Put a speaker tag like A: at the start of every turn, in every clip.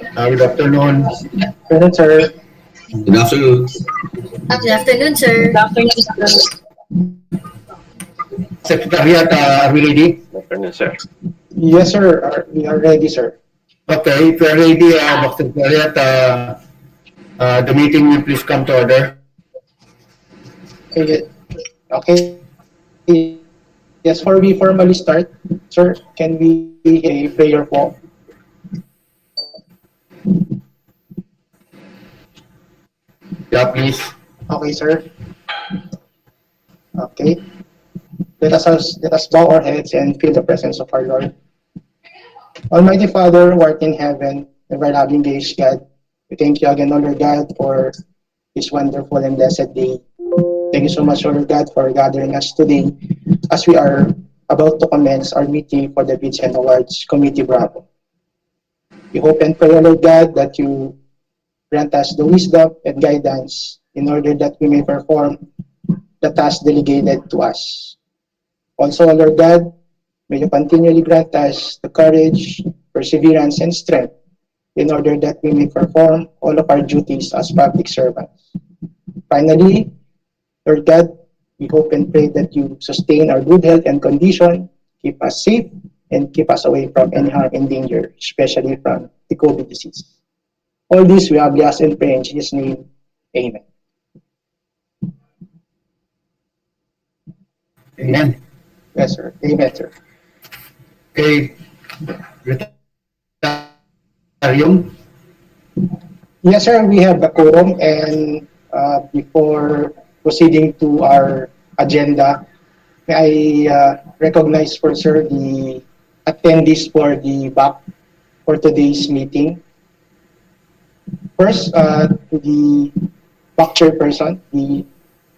A: Good afternoon.
B: Present, sir.
C: Good afternoon.
D: Good afternoon, sir.
E: Good afternoon, sir.
A: Secretariat, are we ready?
C: Good afternoon, sir.
B: Yes, sir. We are ready, sir.
A: Okay, if you're ready, Dr. Secretariat, the meeting will please come to order.
B: Okay. Okay. Yes, before we formally start, sir, can we a prayer po?
A: Yeah, please.
B: Okay, sir. Okay. Let us bow our heads and feel the presence of our Lord. Almighty Father, who art in heaven, ever loving gracious God, we thank you again, O Lord God, for this wonderful and blessed day. Thank you so much, O Lord God, for gathering us today as we are about to commence our meeting for the Bids and Awards Committee Bravo. We hope and pray, O Lord God, that you grant us the wisdom and guidance in order that we may perform the task delegated to us. Also, O Lord God, may you continually grant us the courage, perseverance, and strength in order that we may perform all of our duties as public servants. Finally, Lord God, we hope and pray that you sustain our good health and condition, keep us safe, and keep us away from any harm and danger, especially from the COVID disease. All this we humbly ask and pray in Jesus' name. Amen.
A: Amen.
B: Yes, sir. Amen, sir.
A: Okay. Secretarium.
B: Yes, sir. We have the quorum, and before proceeding to our agenda, may I recognize for sir the attendees for the BAC for today's meeting. First, to the BAC chairperson, the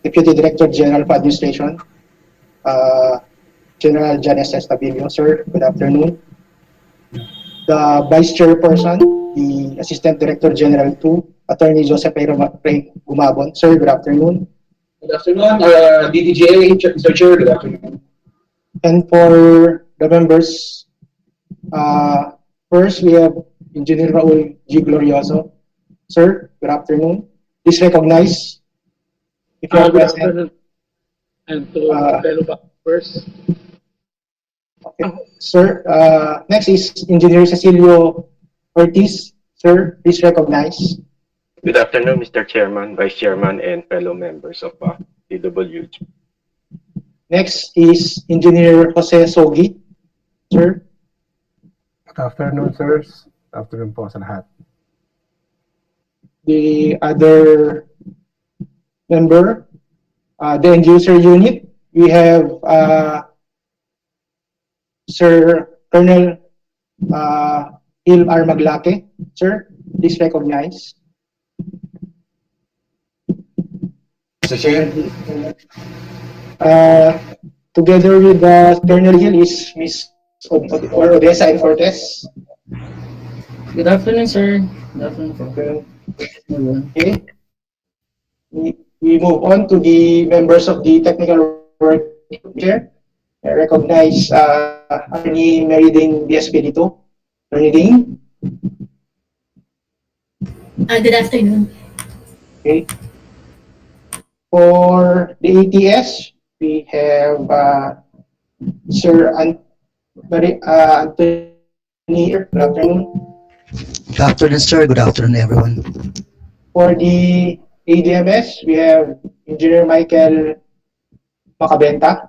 B: Deputy Director General of Administration, uh, General Janice Estabilio. Sir, good afternoon. The Vice Chairperson, the Assistant Director General 2, Attorney Joseph Ray Gumabon. Sir, good afternoon.
F: Good afternoon, DDGA, Mr. Chair. Good afternoon.
B: And for the members, first we have Engineer Raul G. Glorioso. Sir, good afternoon. Please recognize if you are
E: Good
B: present.
E: afternoon. And to
B: Uh,
E: fellow backers.
B: Okay. Sir, next is Engineer Cecilio Ortiz. Sir, please recognize.
C: Good afternoon, Mr. Chairman, Vice Chairman, and fellow members of DWG.
B: Next is Engineer Jose Sogi. Sir,
G: Good afternoon, sirs. Good afternoon po sa lahat.
B: the other member, the end user unit, we have Sir Colonel Il R. Maglake. Sir, please recognize.
F: Mr. Chair.
B: Together with Colonel Hill is Miss Odessa and Cortez.
H: Good afternoon, sir. Good afternoon po. Everyone.
B: Okay. We move on to the members of the technical work chair. I recognize Attorney Meriding Diaz-Pelito. Attorney Ding.
D: Good afternoon.
B: Okay. For the ATS, we have Sir Anthony. Good afternoon.
I: Good afternoon, sir. Good afternoon, everyone.
B: For the ADMS, we have Engineer Michael Macabenta.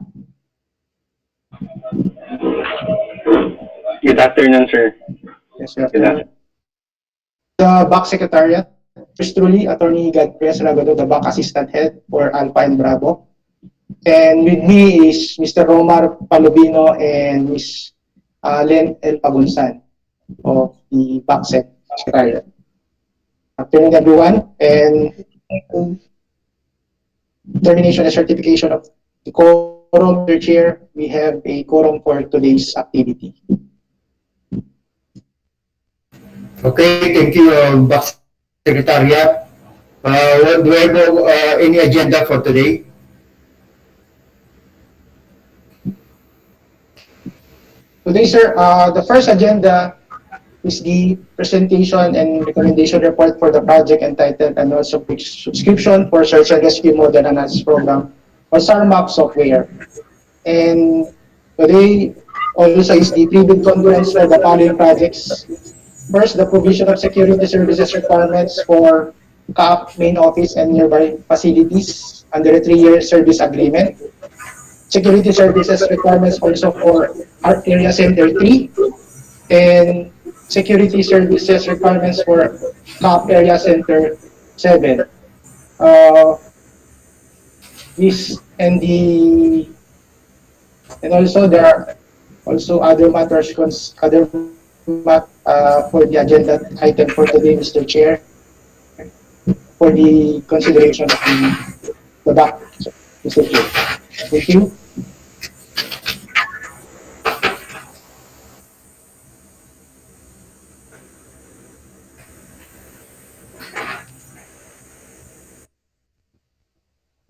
C: Good afternoon, sir.
B: Yes, good afternoon. The BAC Secretariat, yours truly, Attorney Godfrey Salgado, the BAC Assistant Head for Alpha and Bravo. And with me is Mr. Romar Palubino and Ms. Len L. Pagunsan of the BAC Secretariat. Afternoon, everyone, and termination and certification of the quorum, Mr. Chair. We have a quorum for today's activity.
A: Okay, thank you, Back Secretariat. Do I have any agenda for today?
B: Today, sir, the first agenda is the presentation and recommendation report for the project entitled Annual Subscription for Search and Rescue Model Analysis Program or SARMAP software. And today also is the pre-bid conference for the following projects. First, the provision of security services requirements for CAAP main office and nearby facilities under a 3-year service agreement. Security services requirements also for Art Area Center 3 and security services requirements for CAAP Area Center 7. Uh, this and the and also there are also other matters for the agenda item for today, Mr. Chair, for the consideration of the back, Mr. Chair. Thank you.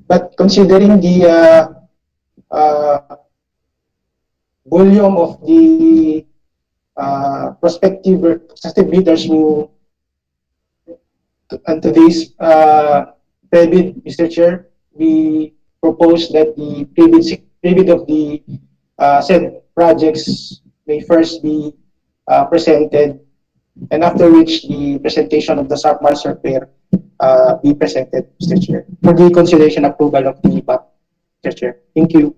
B: But considering the volume of the prospective bidders who on today's pre-bid, Mr. Chair, we propose that the pre-bid of the said projects may first be presented, and after which the presentation of the SARMAP software be presented, Mr. Chair, for the consideration approval of the BAC, Mr. Chair. Thank you.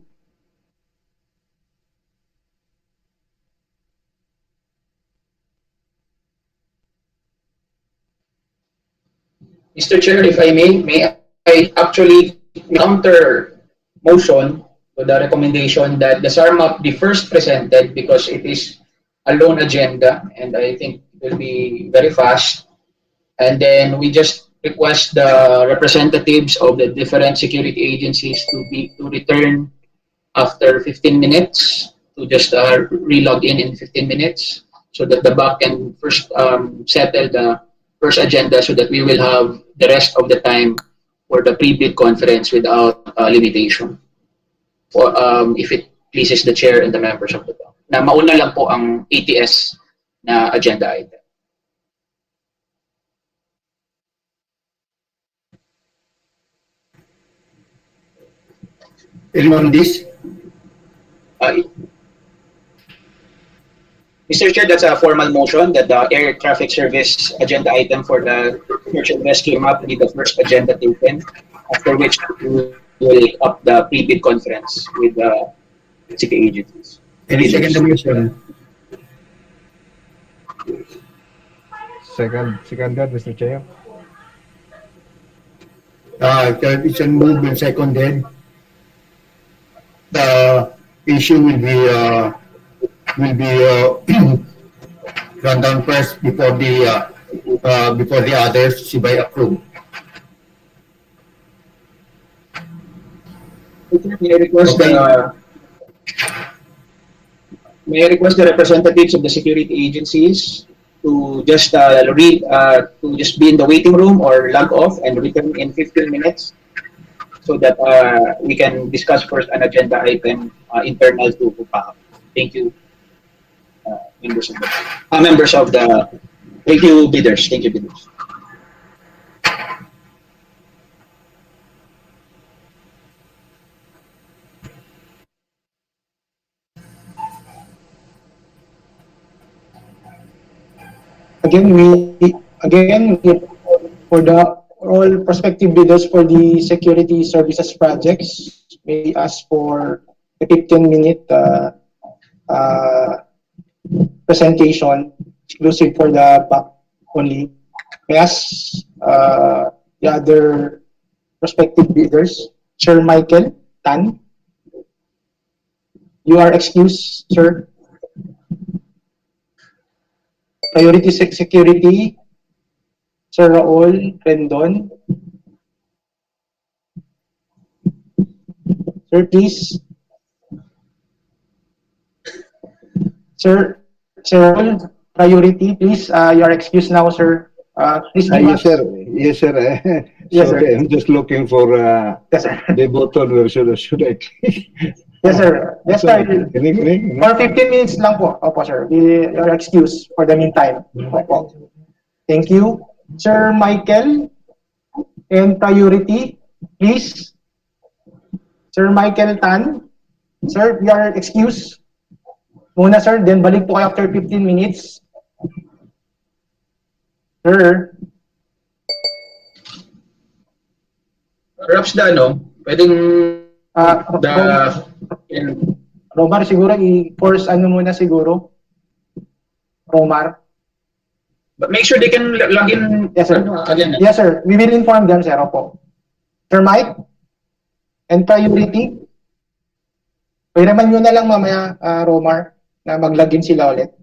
F: Mr. Chair, if I may I actually counter motion to the recommendation that the SARMAP be first presented because it is a lone agenda and I think it will be very fast. And then we just request the representatives of the different security agencies to return after 15 minutes to just re-log in 15 minutes so that the BAC can first settle the first agenda so that we will have the rest of the time for the pre-bid conference without limitation. Or if it pleases the chair and the members of the BAC. Na mauna lang po ang ATS na agenda item.
A: Anyone on this?
F: Mr. Chair, that's a formal motion that the air traffic service agenda item for the search and rescue map be the first agenda taken, after which we will up the pre-bid conference with the city agencies.
A: Any second motion?
G: Seconded, Mr. Chair.
A: It's been moved and seconded. The issue will be run down first before the others see by approve.
F: May I request may I request the representatives of the security agencies to just to just be in the waiting room or log off and return in 15 minutes so that we can discuss first an agenda item internal to PAC. Thank you, members of the thank you bidders. Thank you bidders.
B: Again, for all prospective bidders for the security services projects, we ask for a 15-minute presentation exclusive for the BAC only. I ask the other prospective bidders, Sir Michael Tan. You are excused, sir. Priority Security, Sir Raul Rendon. Sir, please. Sir Raul, Priority, please. You are excused now, sir. Please give
J: Yes,
B: us.
J: sir. Yes, sir.
B: Yes,
J: Sorry,
B: sir.
J: I'm just looking for
B: Yes, sir.
J: the button where should I click?
B: Yes, sir. Yes, sir.
G: Kinig.
B: For 15 minutes lang po. Opo, sir. Your excuse for the meantime. Opo. Thank you. Sir Michael and priority, please. Sir Michael Tan. Sir, your excuse. Muna, sir. Then balik po kayo after 15 minutes. Sir.
F: Perhaps pwedeng the
B: Romar, siguro i-force muna siguro. Romar.
F: but make sure they can log in
B: Yes, sir.
F: again.
B: Yes, sir. We will inform them, sir. Opo. Sir Mike? And priority? Pahiraman nyo na lang mamaya, Romar, na mag-login sila ulit.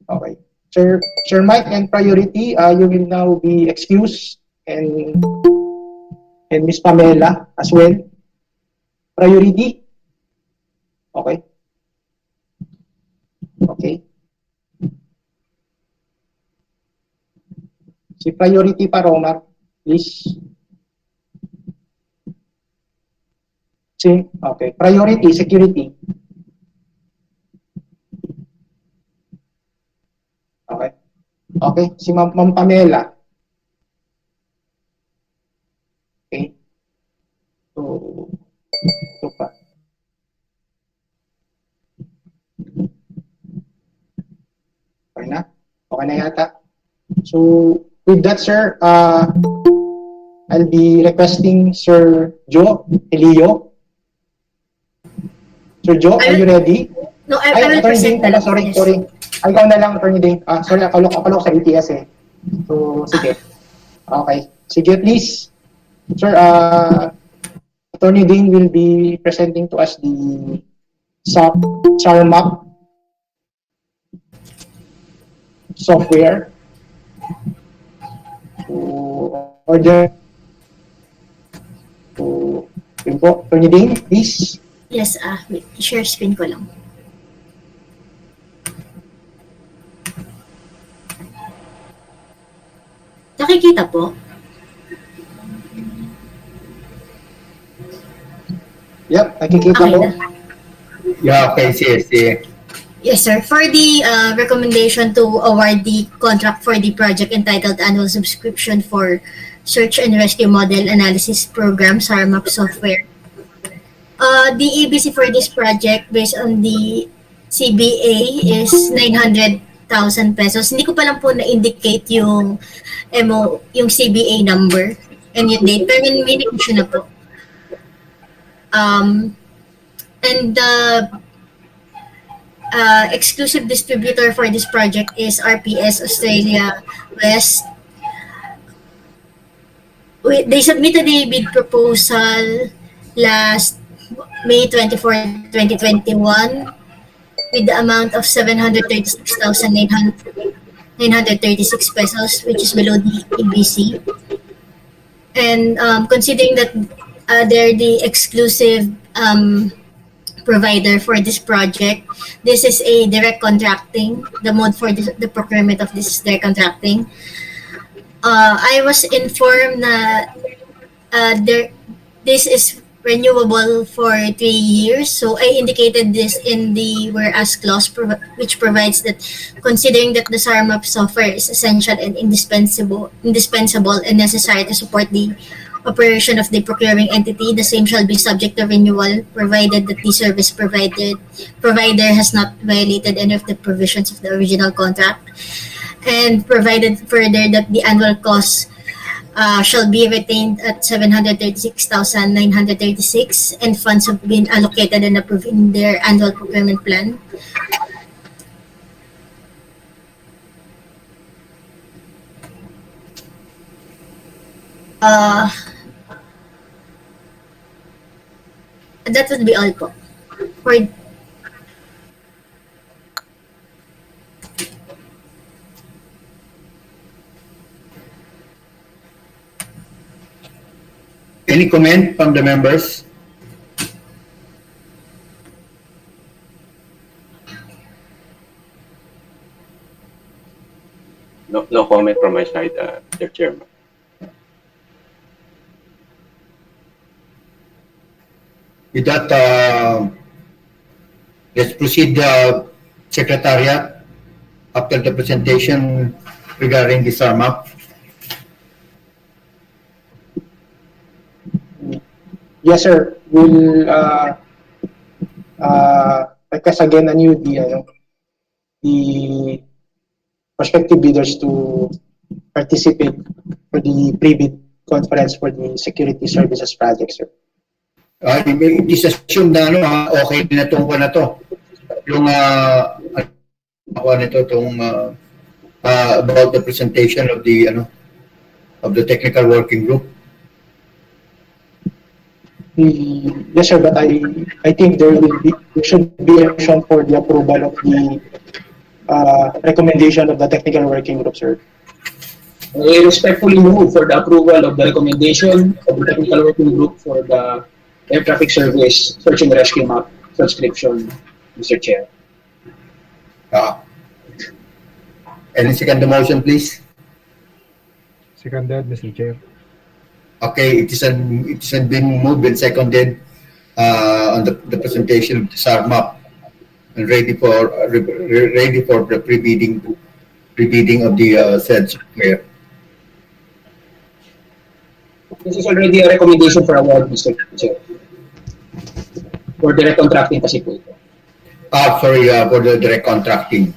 B: Okay. Sir Mike and priority, you will now be excused, and Miss Pamela as well. Priority? Okay. Okay. Si priority pa, Romar, please. Okay. Priority, security. Okay. Okay. Si Ma'am Pamela. Okay. So, ito pa. Okay na? Okay na yata. So, with that, sir, I'll be requesting Sir Joe Elio. Sir Joe, are you ready?
D: No, I will
B: Attorney
D: present
B: Ding,
D: na lang.
B: sorry.
D: Yes.
B: Ay, ikaw na lang, Attorney Ding. Sorry, akala ko sa ATS eh. So, sige. Okay. Sige, please. Sir, Attorney Ding will be presenting to us the SARMAP software. So, order. So, yun po. Attorney Ding, please.
D: Yes, wait, share screen ko lang. Nakikita po?
B: Yep, nakikita
D: Okay
B: po.
D: na.
A: Yeah, okay, see.
D: Yes, sir. For the recommendation to award the contract for the project entitled Annual Subscription for Search and Rescue Model Analysis Program, SARMAP software. The ABC for this project based on the CBA is 900,000 pesos. Hindi ko pa lang po na-indicate yung yung CBA number and yung date. Pero may issue na po. And the exclusive distributor for this project is RPS Australia West. They submitted a bid proposal last May 24, 2021 with the amount of 736,936 pesos, which is below the EBC. And considering that they're the exclusive provider for this project, this is a direct contracting. The mode for the procurement of this is direct contracting. I was informed that this is renewable for 3 years. So I indicated this in the whereas clause, which provides that considering that the SARMAP software is essential and indispensable and necessary to support the operation of the procuring entity, the same shall be subject to renewal, provided that the service provider has not violated any of the provisions of the original contract, and provided further that the annual cost shall be retained at 736,936, and funds have been allocated and approved in their annual procurement plan. That would be all po. For
A: Any comment from the members?
C: No comment from my side, Mr. Chairman.
A: With that, let's proceed, Secretariat, after the presentation regarding the SARMAP.
B: Yes, sir. We'll request again anew the prospective bidders to participate for the pre-bid conference for the security services project, sir.
A: It is assumed na okay na itong na to. Yung nito itong about the presentation of the technical working group.
B: Yes, sir, but I think there should be a motion for the approval of the recommendation of the technical working group, sir.
F: I respectfully move for the approval of the recommendation of the technical working group for the air traffic service search and rescue map subscription, Mr. Chair.
A: Any second the motion, please?
G: Seconded, Mr. Chair.
A: Okay, it is been moved and seconded on the presentation of the SARMAP and ready for the pre-bidding of the said software.
F: This is already a recommendation for award, Mr. Chair. For direct contracting kasi po ito.
A: Sorry, for the direct contracting.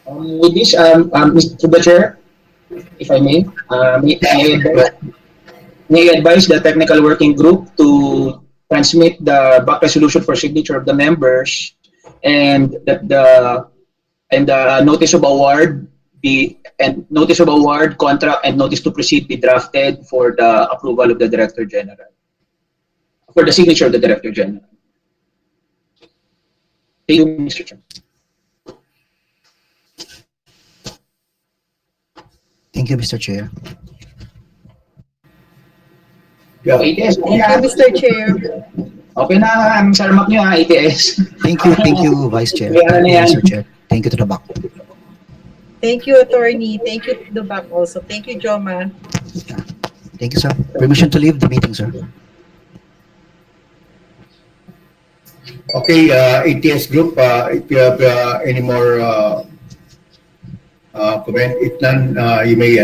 F: With this, Mr. the Chair, if I may, may I advise the technical working group to transmit the back resolution for signature of the members and that the notice of award contract and notice to proceed be drafted for the approval of the Director General. For the signature of the Director General. Thank you, Mr. Chair.
I: Thank you, Mr. Chair.
A: Yeah.
F: ATS, okay
J: Thank
F: na.
J: you, Mr. Chair.
F: Okay na ang sarmap nyo ha, ATS.
I: Thank you, Vice Chair.
F: Kaya
I: Thank
F: na
I: you,
F: yan.
I: Mr. Chair. Thank you to the back.
J: Thank you, Attorney. Thank you to the back also. Thank you, Joma.
I: Thank you, sir. Permission to leave the meeting, sir.
A: Okay, ATS group, if you have any more comment, if none, you may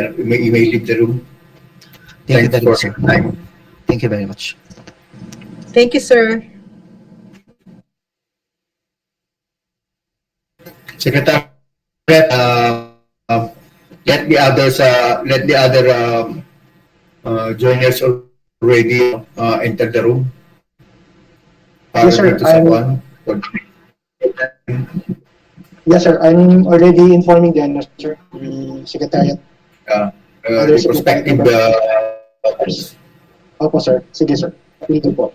A: leave the room.
I: Thank you
A: Thanks
I: very much,
A: for
I: sir.
A: your time.
I: Thank you very much.
J: Thank you, sir.
A: Secretary, let the others, let the other joiners already enter the room.
B: Yes, sir. Yes, sir. I'm already informing them, sir, the secretariat. Other
A: The
B: secretariat
A: prospective
B: Opo, sir. Sige, sir. Dito po.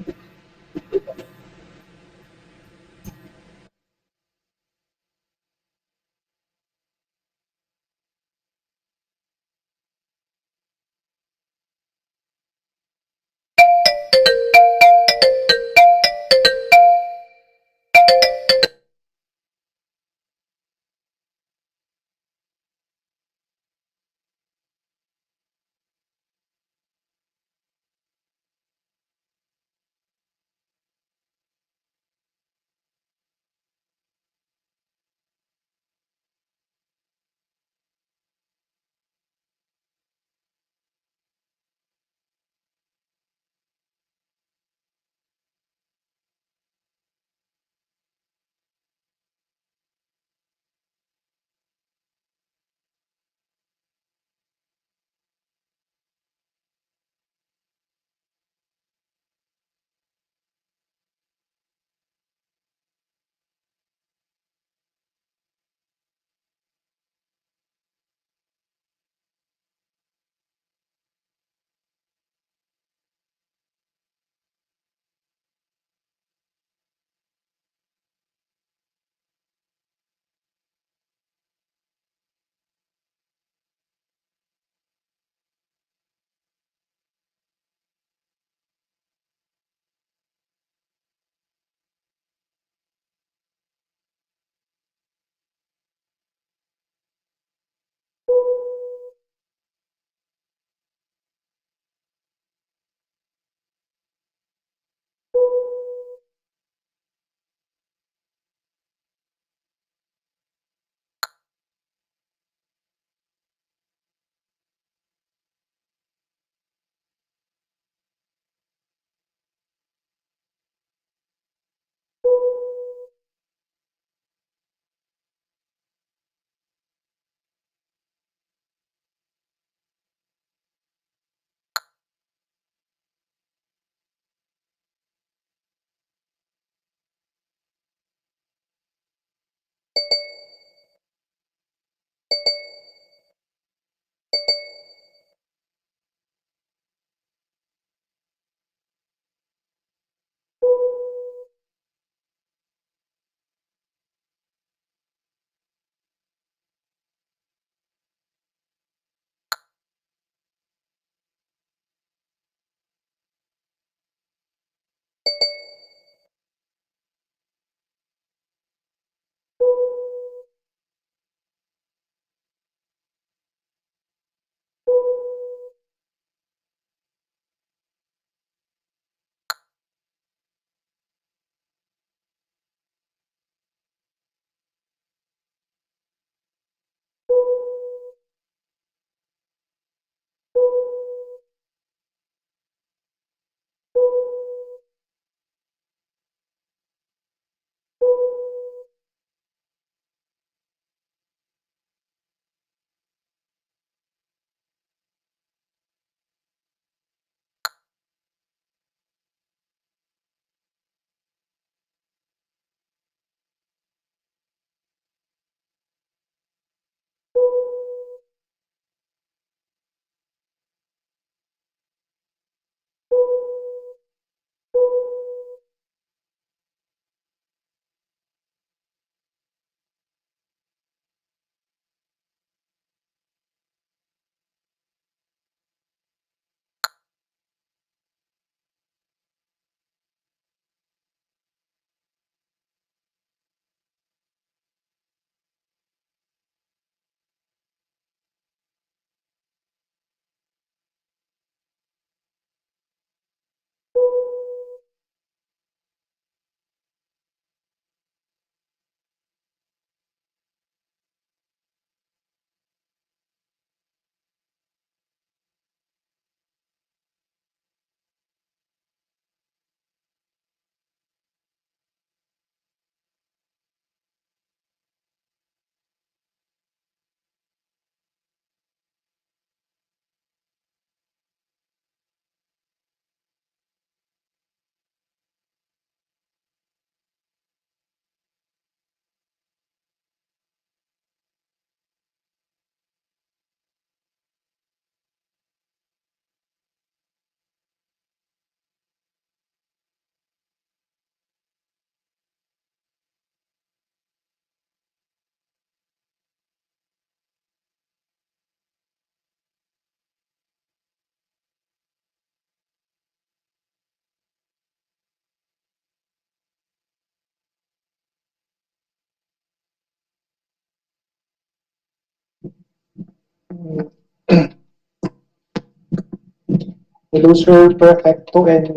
B: Hello, Sir Perfecto and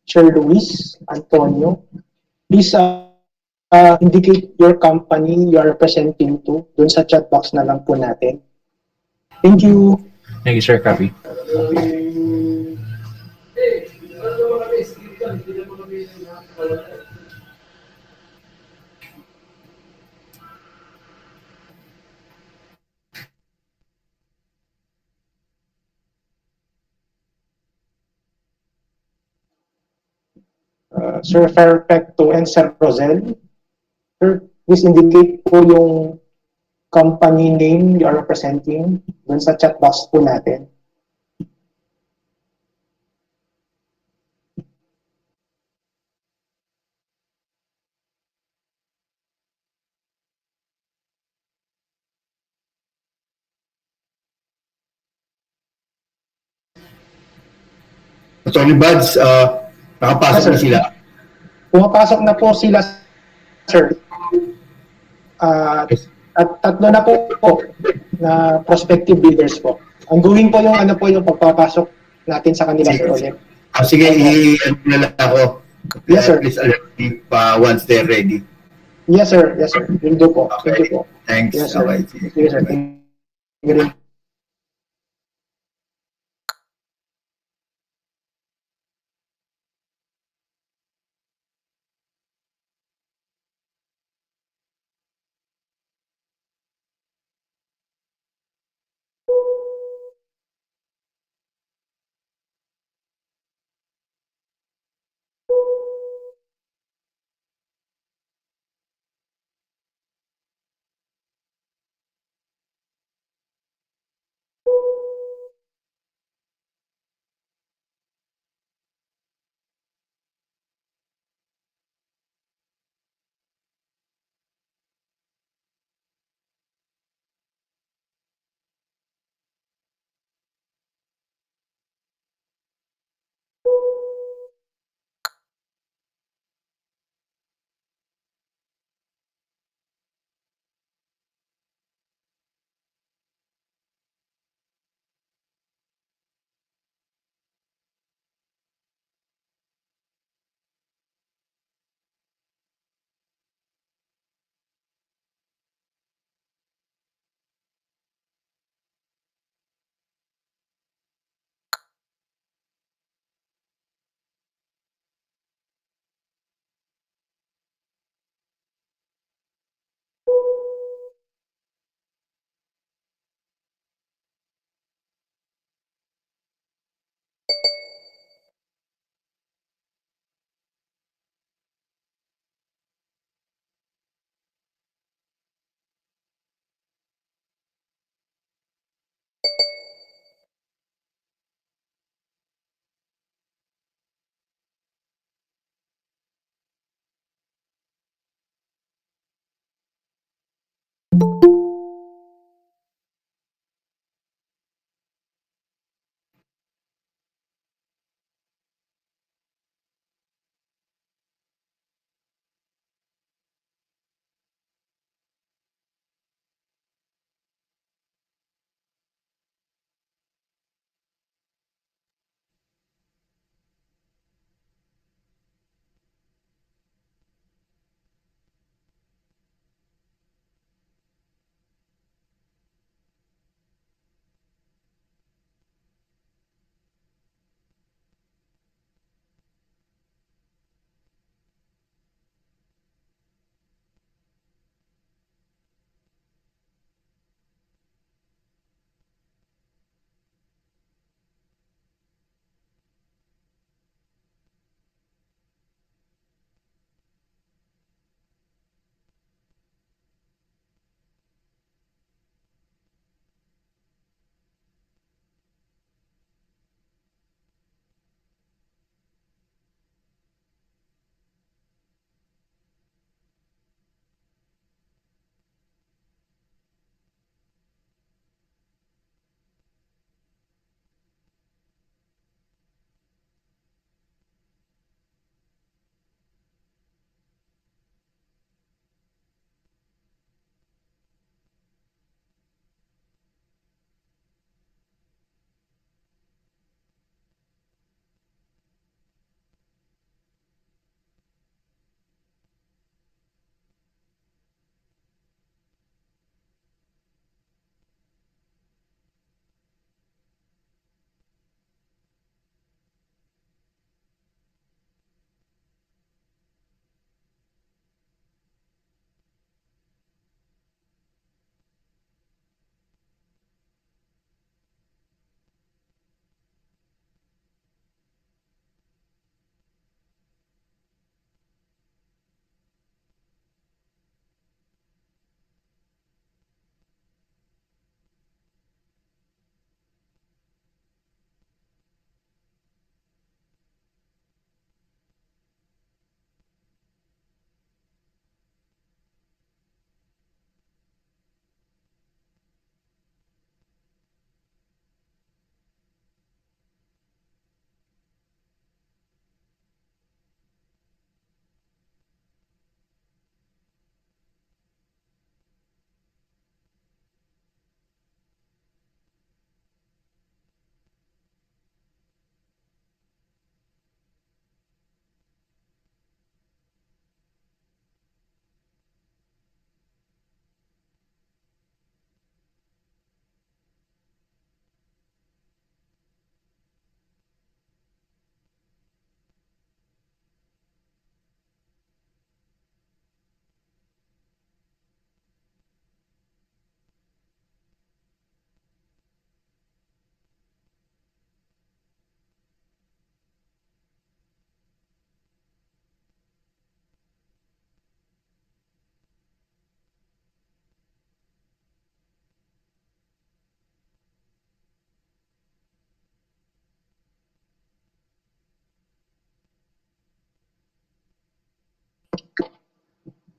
B: Sir Luis Antonio. Please indicate your company you are representing to dun sa chat box na lang po natin. Thank you.
K: Thank you, sir. Copy.
B: Sir Perfecto and Sir Rosel. Sir, please indicate po yung company name you are representing dun sa chat box po natin.
A: Attorney Buds, nakapasok
B: Yes, sir.
A: na sila.
B: Pumapasok na po sila, sir. At tatlo na po na prospective bidders po. Ongoing po yung ano po yung pagpapasok natin sa kanila, sir, ulit.
A: Sige, i-ano na lang ako.
B: Yes, sir.
A: Please alert me once they're ready.
B: Yes, sir. Yes, sir. Will do po. Thank you po.
A: Thanks.
B: Yes, sir.
A: Okay.
B: Yes, sir. Thank you rin.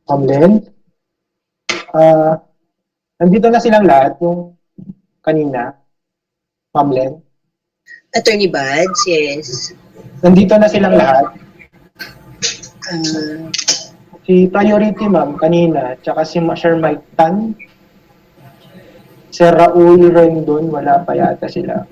B: Len, ah, nandito na silang lahat yung kanina, Len.
K: Attorney Buds, yes.
B: Nandito na silang lahat.
K: Ah,
B: Si Priority Ma'am kanina, tsaka si Sir Mike Tan, Sir Raul Rendon, wala pa yata sila.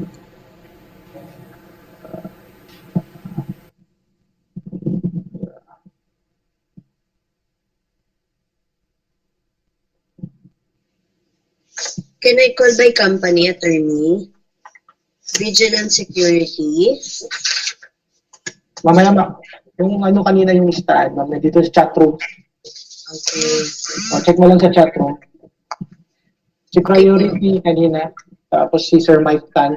K: can I call by company, attorney? Vigilant Security.
B: Mamaya, yung ano kanina yung listahan, ma'am, nandito sa chatroom.
K: Okay.
B: O, check mo lang sa chatroom. Si Priority kanina, tapos si Sir Mike Tan.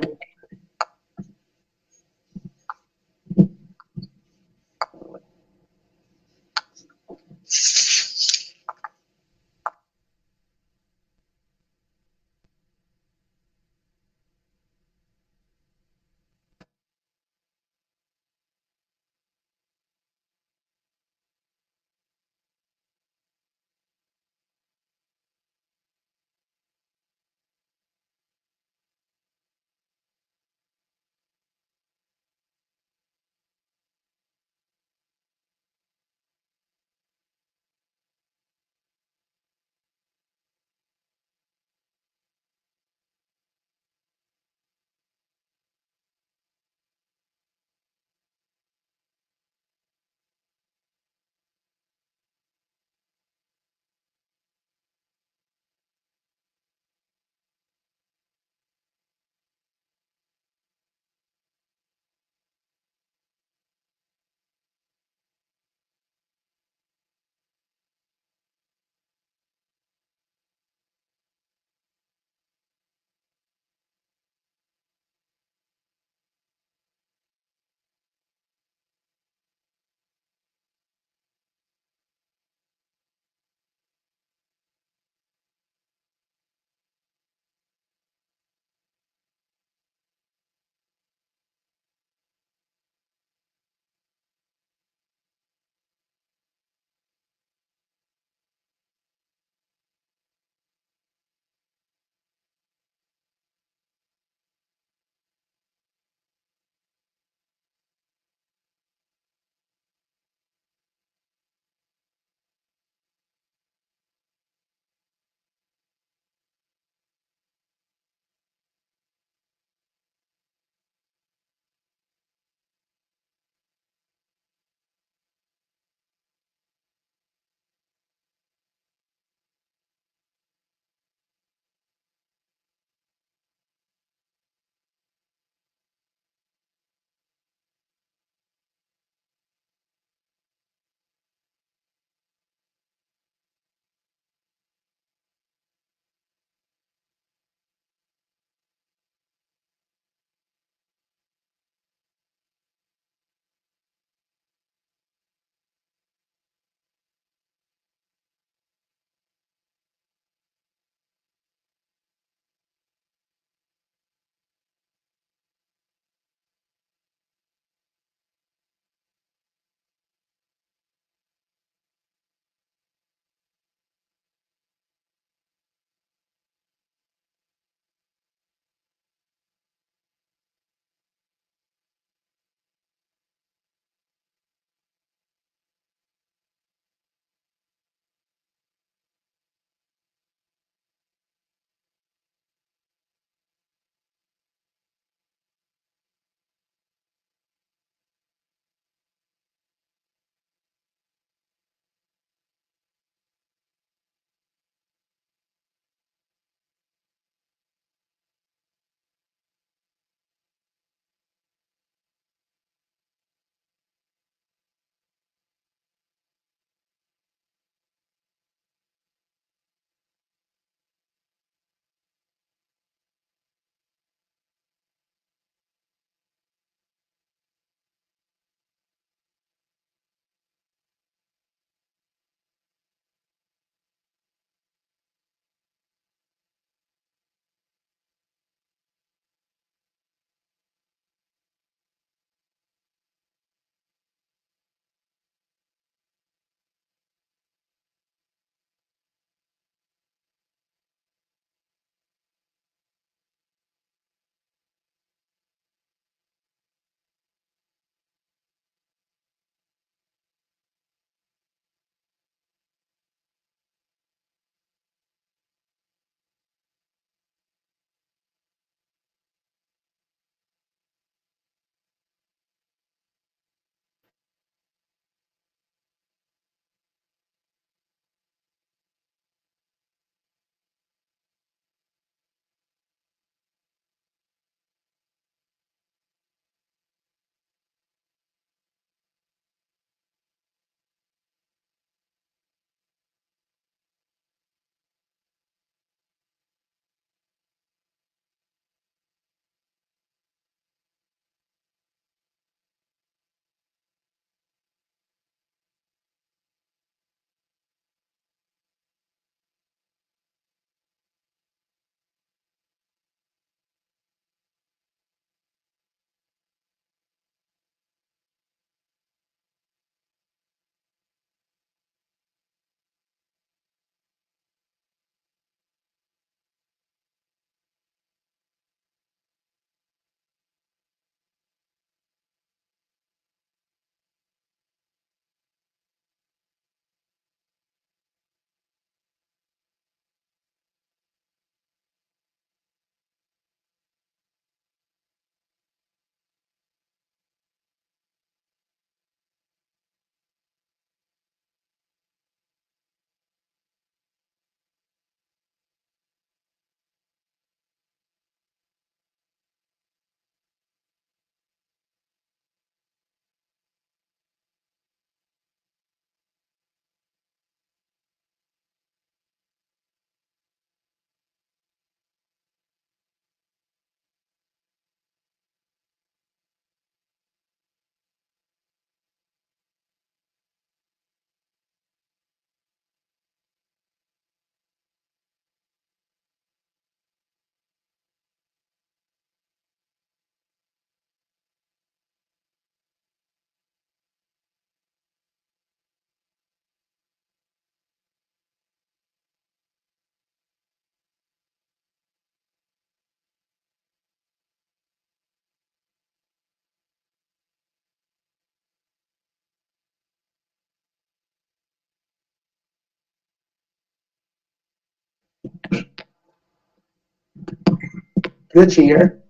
B: the chair.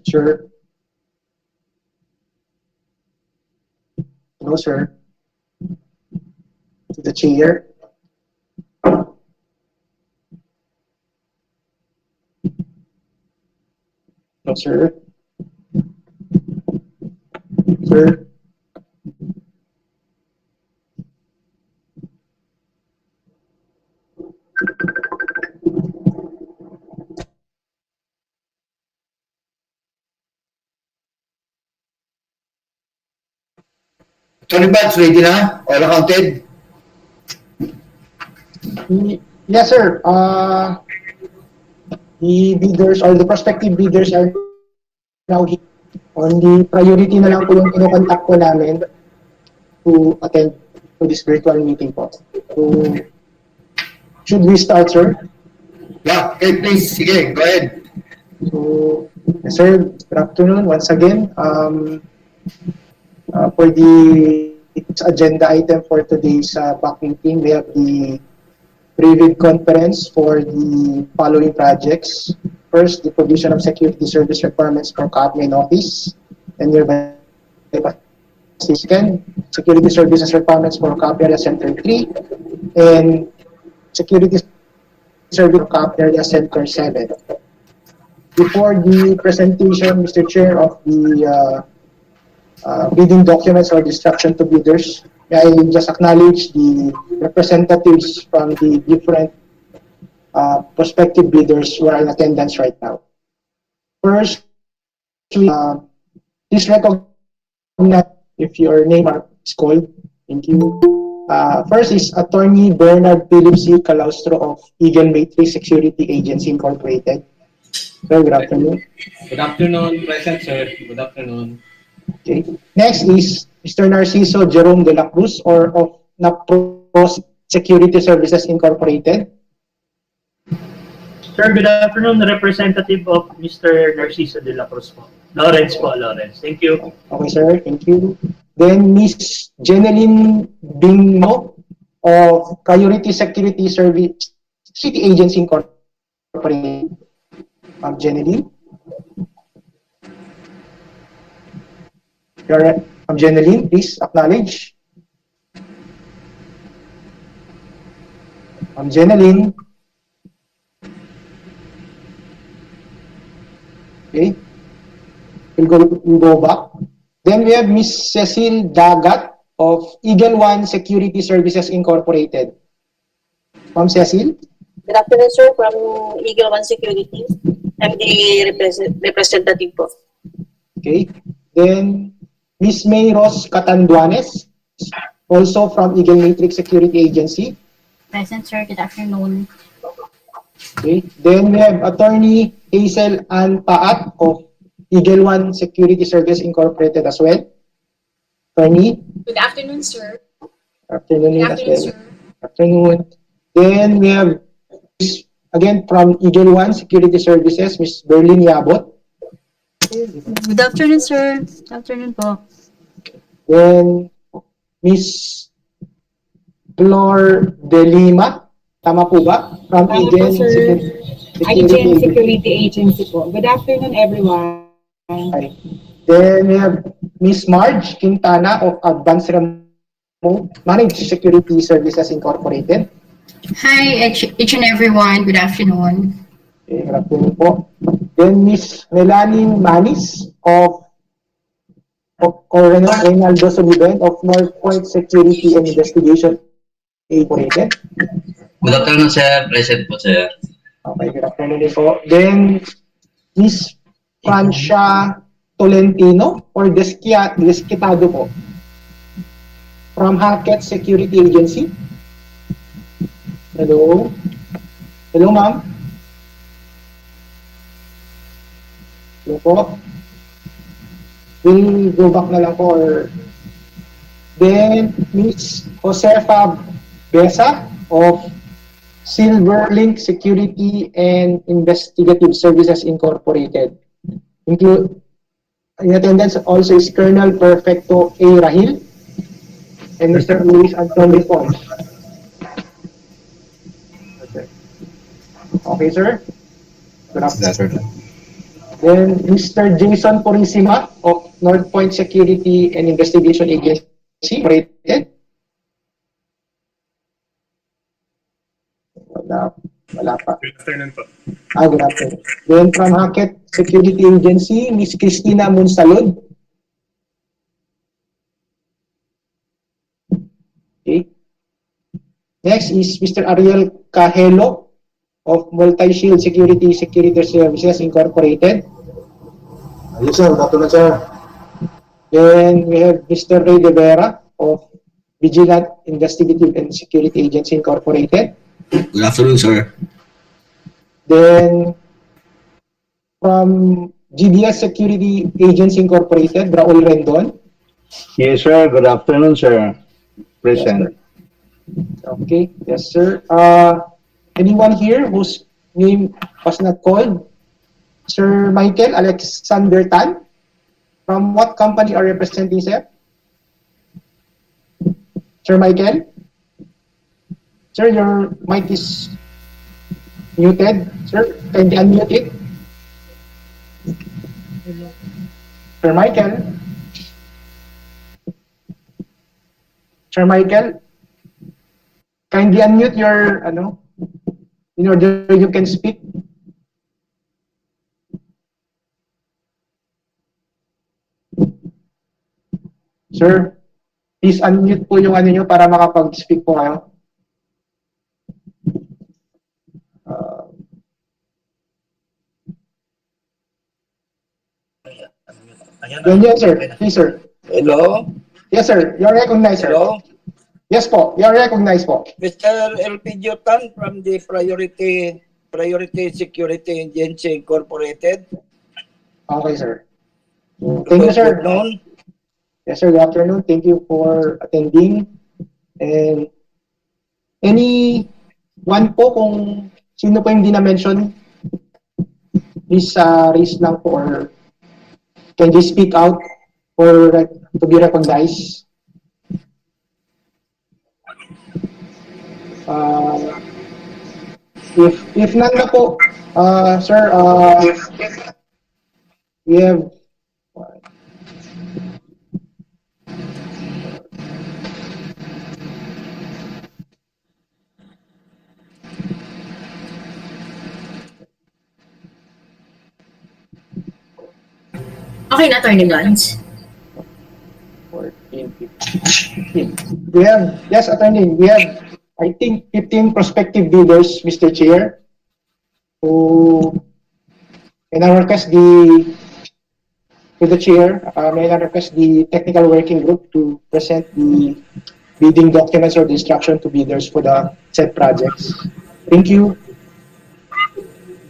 B: Sir. Hello, sir. To the chair. No, sir. Sir.
A: Tony Bats, ready na? All accounted?
B: Yes, sir. The bidders or the prospective bidders are now here. On the priority na lang po yung kinokontak po namin to attend to this virtual meeting po. So, should we start, sir?
A: Yeah, okay, please. Sige, go ahead.
B: So, yes, sir, good afternoon once again. For the agenda item for today's BAC meeting, we have the pre-bid conference for the following projects. First, the provision of security service requirements for CAAP main office and nearby second, security services requirements for CAAP area center 3, and security service for CAAP area center 7. Before the presentation, Mr. Chair, of the bidding documents or instruction to bidders, may I just acknowledge the representatives from the different prospective bidders who are in attendance right now. First, please recognize if your name is called. Thank you. First is Attorney Bernard Philip C. Calaustro of Eagle Matrix Security Agency Incorporated. Sir, good afternoon.
L: Good afternoon, present sir. Good afternoon.
B: Okay. Next is Mr. Narciso Jerome de la Cruz or of NAPROS Security Services Incorporated.
M: Sir, good afternoon. Representative of Mr. Narciso de la Cruz po. Lawrence po, Lawrence. Thank you.
B: Okay, sir. Thank you. Then Miss Jeneline Bingmo of Priority Security Service City Agency Incorporated. Jeneline. Jeneline, please acknowledge. Jeneline. Okay. We'll go back. Then we have Miss Cecile Dagat of Eagle One Security Services Incorporated. Ma'am Cecile.
N: Good afternoon, sir, from Eagle One Security. I'm the representative po.
B: Okay. Then Miss May Ros Catanduanes, also from Eagle Matrix Security Agency.
O: Present, sir. Good afternoon.
B: Okay. Then we have Attorney Hazel Ann Paat of Eagle One Security Service Incorporated as well. Attorney.
P: Good afternoon, sir.
B: Afternoon,
P: Good
B: as
P: afternoon,
B: well.
P: sir.
B: Afternoon. Then we have, again, from Eagle One Security Services, Miss Berlin Yabot.
O: Good afternoon, sir. Good afternoon po.
B: Then Miss Flor De Lima. Tama po ba? From
P: Tama po,
B: IGEN
P: sir. IGEN
B: Security
P: Security Agency po. Good afternoon, everyone.
B: Okay. Then we have Miss Marge Quintana of Advanced Remote Managed Security Services Incorporated.
O: Hi, each and everyone. Good afternoon.
B: Okay, good afternoon po. Then Miss Melanie Manis of Reynaldo Soliven of North Point Security and Investigation Incorporated.
Q: Good afternoon, sir. Present po, sir.
B: Okay, good afternoon din po. Then Miss Francia Tolentino or Desquitado po from Hackett Security Agency. Hello. Hello, ma'am. Hello po. We'll go back na lang po. Then, Miss Josefa Besa of Silverlink Security and Investigative Services Incorporated. In attendance also is Colonel Perfecto A. Rahil and Mr. Luis Antonio Pons. Okay, sir. Good afternoon. Then Mr. Jason Purisima of North Point Security and Investigation Agency, Incorporated. Wala pa.
R: Good afternoon po.
B: Good afternoon. Then from Hackett Security Agency, Ms. Christina Monsalud. Okay. Next is Mr. Ariel Cahelo of Multi-Shield Security Services Incorporated.
S: Yes, sir. Good afternoon, sir.
B: Then we have Mr. Ray De Vera of Vigilant Investigative and Security Agency Incorporated.
S: Good afternoon, sir.
B: Then from GDS Security Agency Incorporated, Raul Rendon.
T: Yes, sir. Good afternoon, sir. Present.
B: Yes, sir. Okay. Yes, sir. Anyone here whose name was not called? Sir Michael Alexander Tan. From what company are you representing, sir? Sir Michael? Sir, your mic is muted. Sir, can you unmute it? Sir Michael? Sir Michael? Kindly unmute your, in order you can speak. Sir, please unmute po yung ano nyo para makapag-speak po kayo. Yes, sir. Please, sir.
U: Hello?
B: Yes, sir. You're recognized, sir.
U: Hello?
B: Yes po. You're recognized po.
U: Mr. LP Tan from the Priority Security Agency Incorporated.
B: Okay, sir. Thank you, sir.
U: Good afternoon.
B: Yes, sir. Good afternoon. Thank you for attending. And anyone po kung sino po yung hindi na-mention, please raise lang po or can you speak out for to be recognized? If none na po, sir, we have
D: Okay na, Attorney Blanche.
B: 14, 15. We have, yes, attorney, we have, I think, 15 prospective bidders, Mr. Chair, who, and I request to the chair, may I request the technical working group to present the bidding documents or the instruction to bidders for the said projects. Thank you.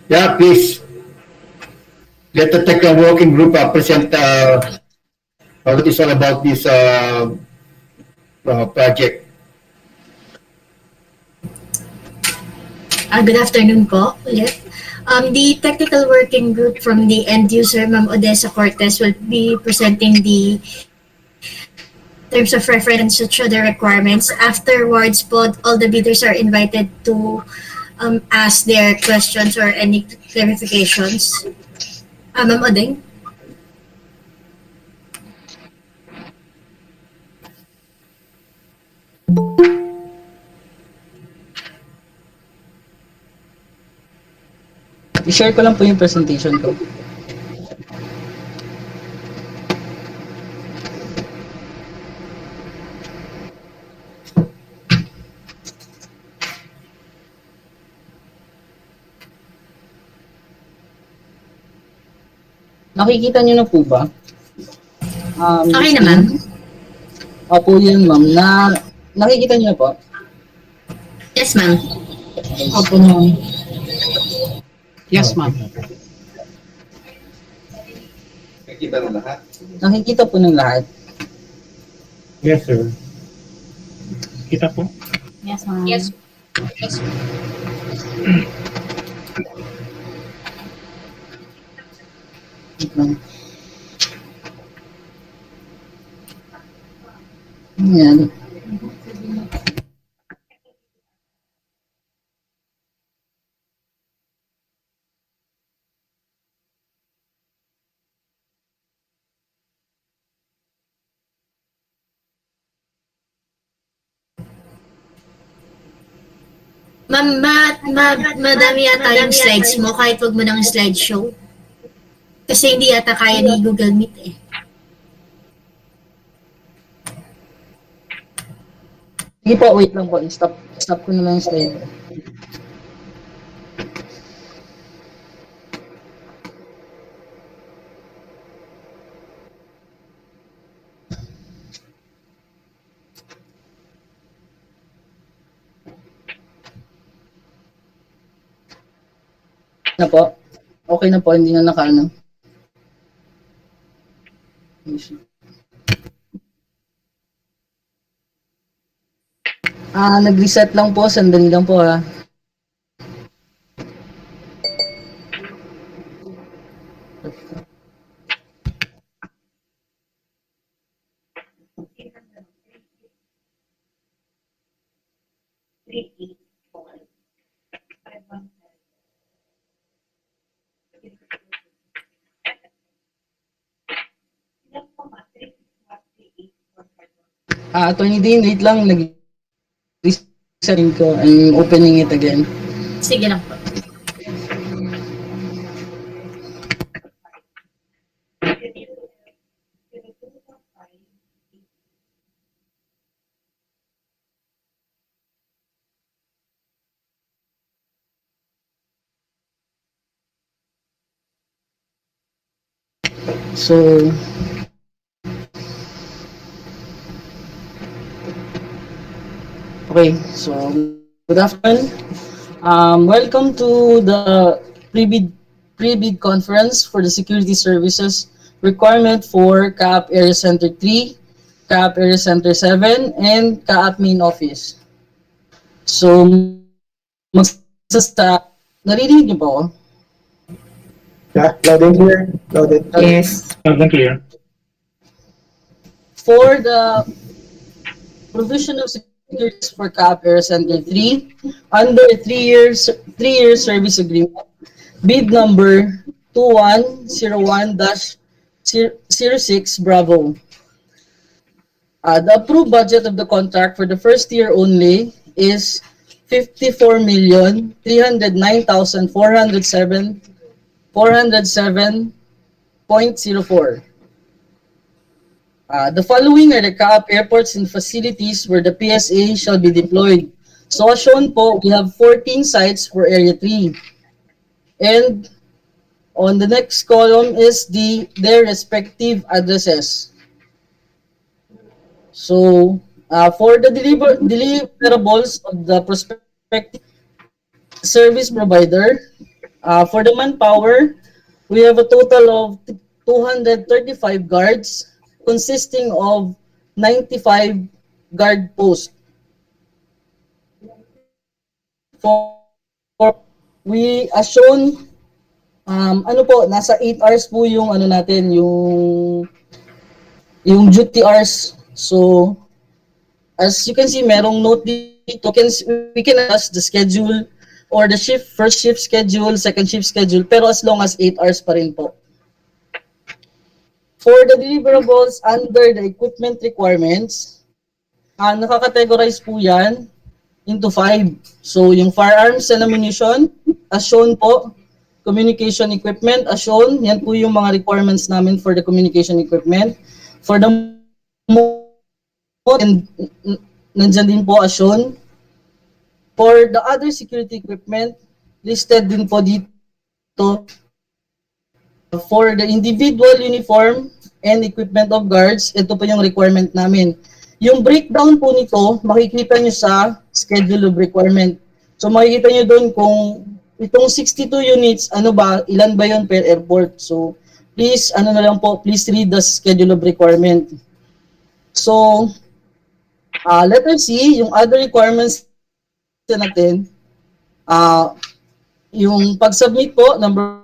A: Yeah, please. Let the technical working group present what is all about this project.
D: Good afternoon po ulit. The technical working group from the end user, Ma'am Odessa Cortez, will be presenting the terms of reference to the requirements. Afterwards po, all the bidders are invited to ask their questions or any clarifications. Ma'am Odeng?
H: I-share ko lang po yung presentation ko. Nakikita niyo na po ba?
D: Okay naman.
H: Opo yun, ma'am. Nakikita niyo na po?
D: Yes, ma'am.
H: Opo, ma'am.
L: Yes, ma'am.
S: Nakikita ng lahat?
H: Nakikita po ng lahat.
M: Yes, sir. Kita po?
O: Yes, ma'am.
P: Yes. Yes.
H: Yan.
D: Ma'am, madami yata yung slides mo kahit wag mo ng slideshow. Kasi hindi yata kaya ni Google Meet eh.
H: Sige po, wait lang po. Stop ko na lang yung slide. Na po. Okay na po, hindi na nakaano. Nag-reset lang po, sandali lang po ha. Attorney Dean, wait lang, nag-reset ko. I'm opening it again.
D: Sige lang po.
H: So, okay, so good afternoon. Welcome to the pre-bid conference for the security services requirement for CAAP Area Center 3, CAAP Area Center 7, and CAAP Main Office. So, narinig niyo po ako?
B: Yeah, loud and clear. Loud and clear.
M: Yes. Loud and clear.
H: For the provision of securities for CAAP Area Center 3, under a 3-year service agreement, bid number 2101-06 Bravo. The approved budget of the contract for the first year only is 54,309,407.04. The following are the CAAP airports and facilities where the PSA shall be deployed. So as shown po, we have 14 sites for Area 3. And on the next column is their respective addresses. So for the deliverables of the prospective service provider, for the manpower, we have a total of 235 guards consisting of 95 guard posts. For we as shown, nasa 8 hours po yung natin, yung duty hours. So as you can see, merong note dito, we can adjust the schedule or the first shift schedule, second shift schedule, pero as long as 8 hours pa rin po. For the deliverables under the equipment requirements, nakakategorize po yan into 5. So yung firearms and ammunition, as shown po, communication equipment, as shown, yan po yung mga requirements namin for the communication equipment. For the and nandyan din po as shown. For the other security equipment, listed din po dito. For the individual uniform and equipment of guards, ito po yung requirement namin. Yung breakdown po nito, makikita nyo sa schedule of requirement. So makikita nyo doon kung itong 62 units, ilan ba yun per airport. So please, please read the schedule of requirement. So, letter C, yung other requirements natin, yung pag-submit po, number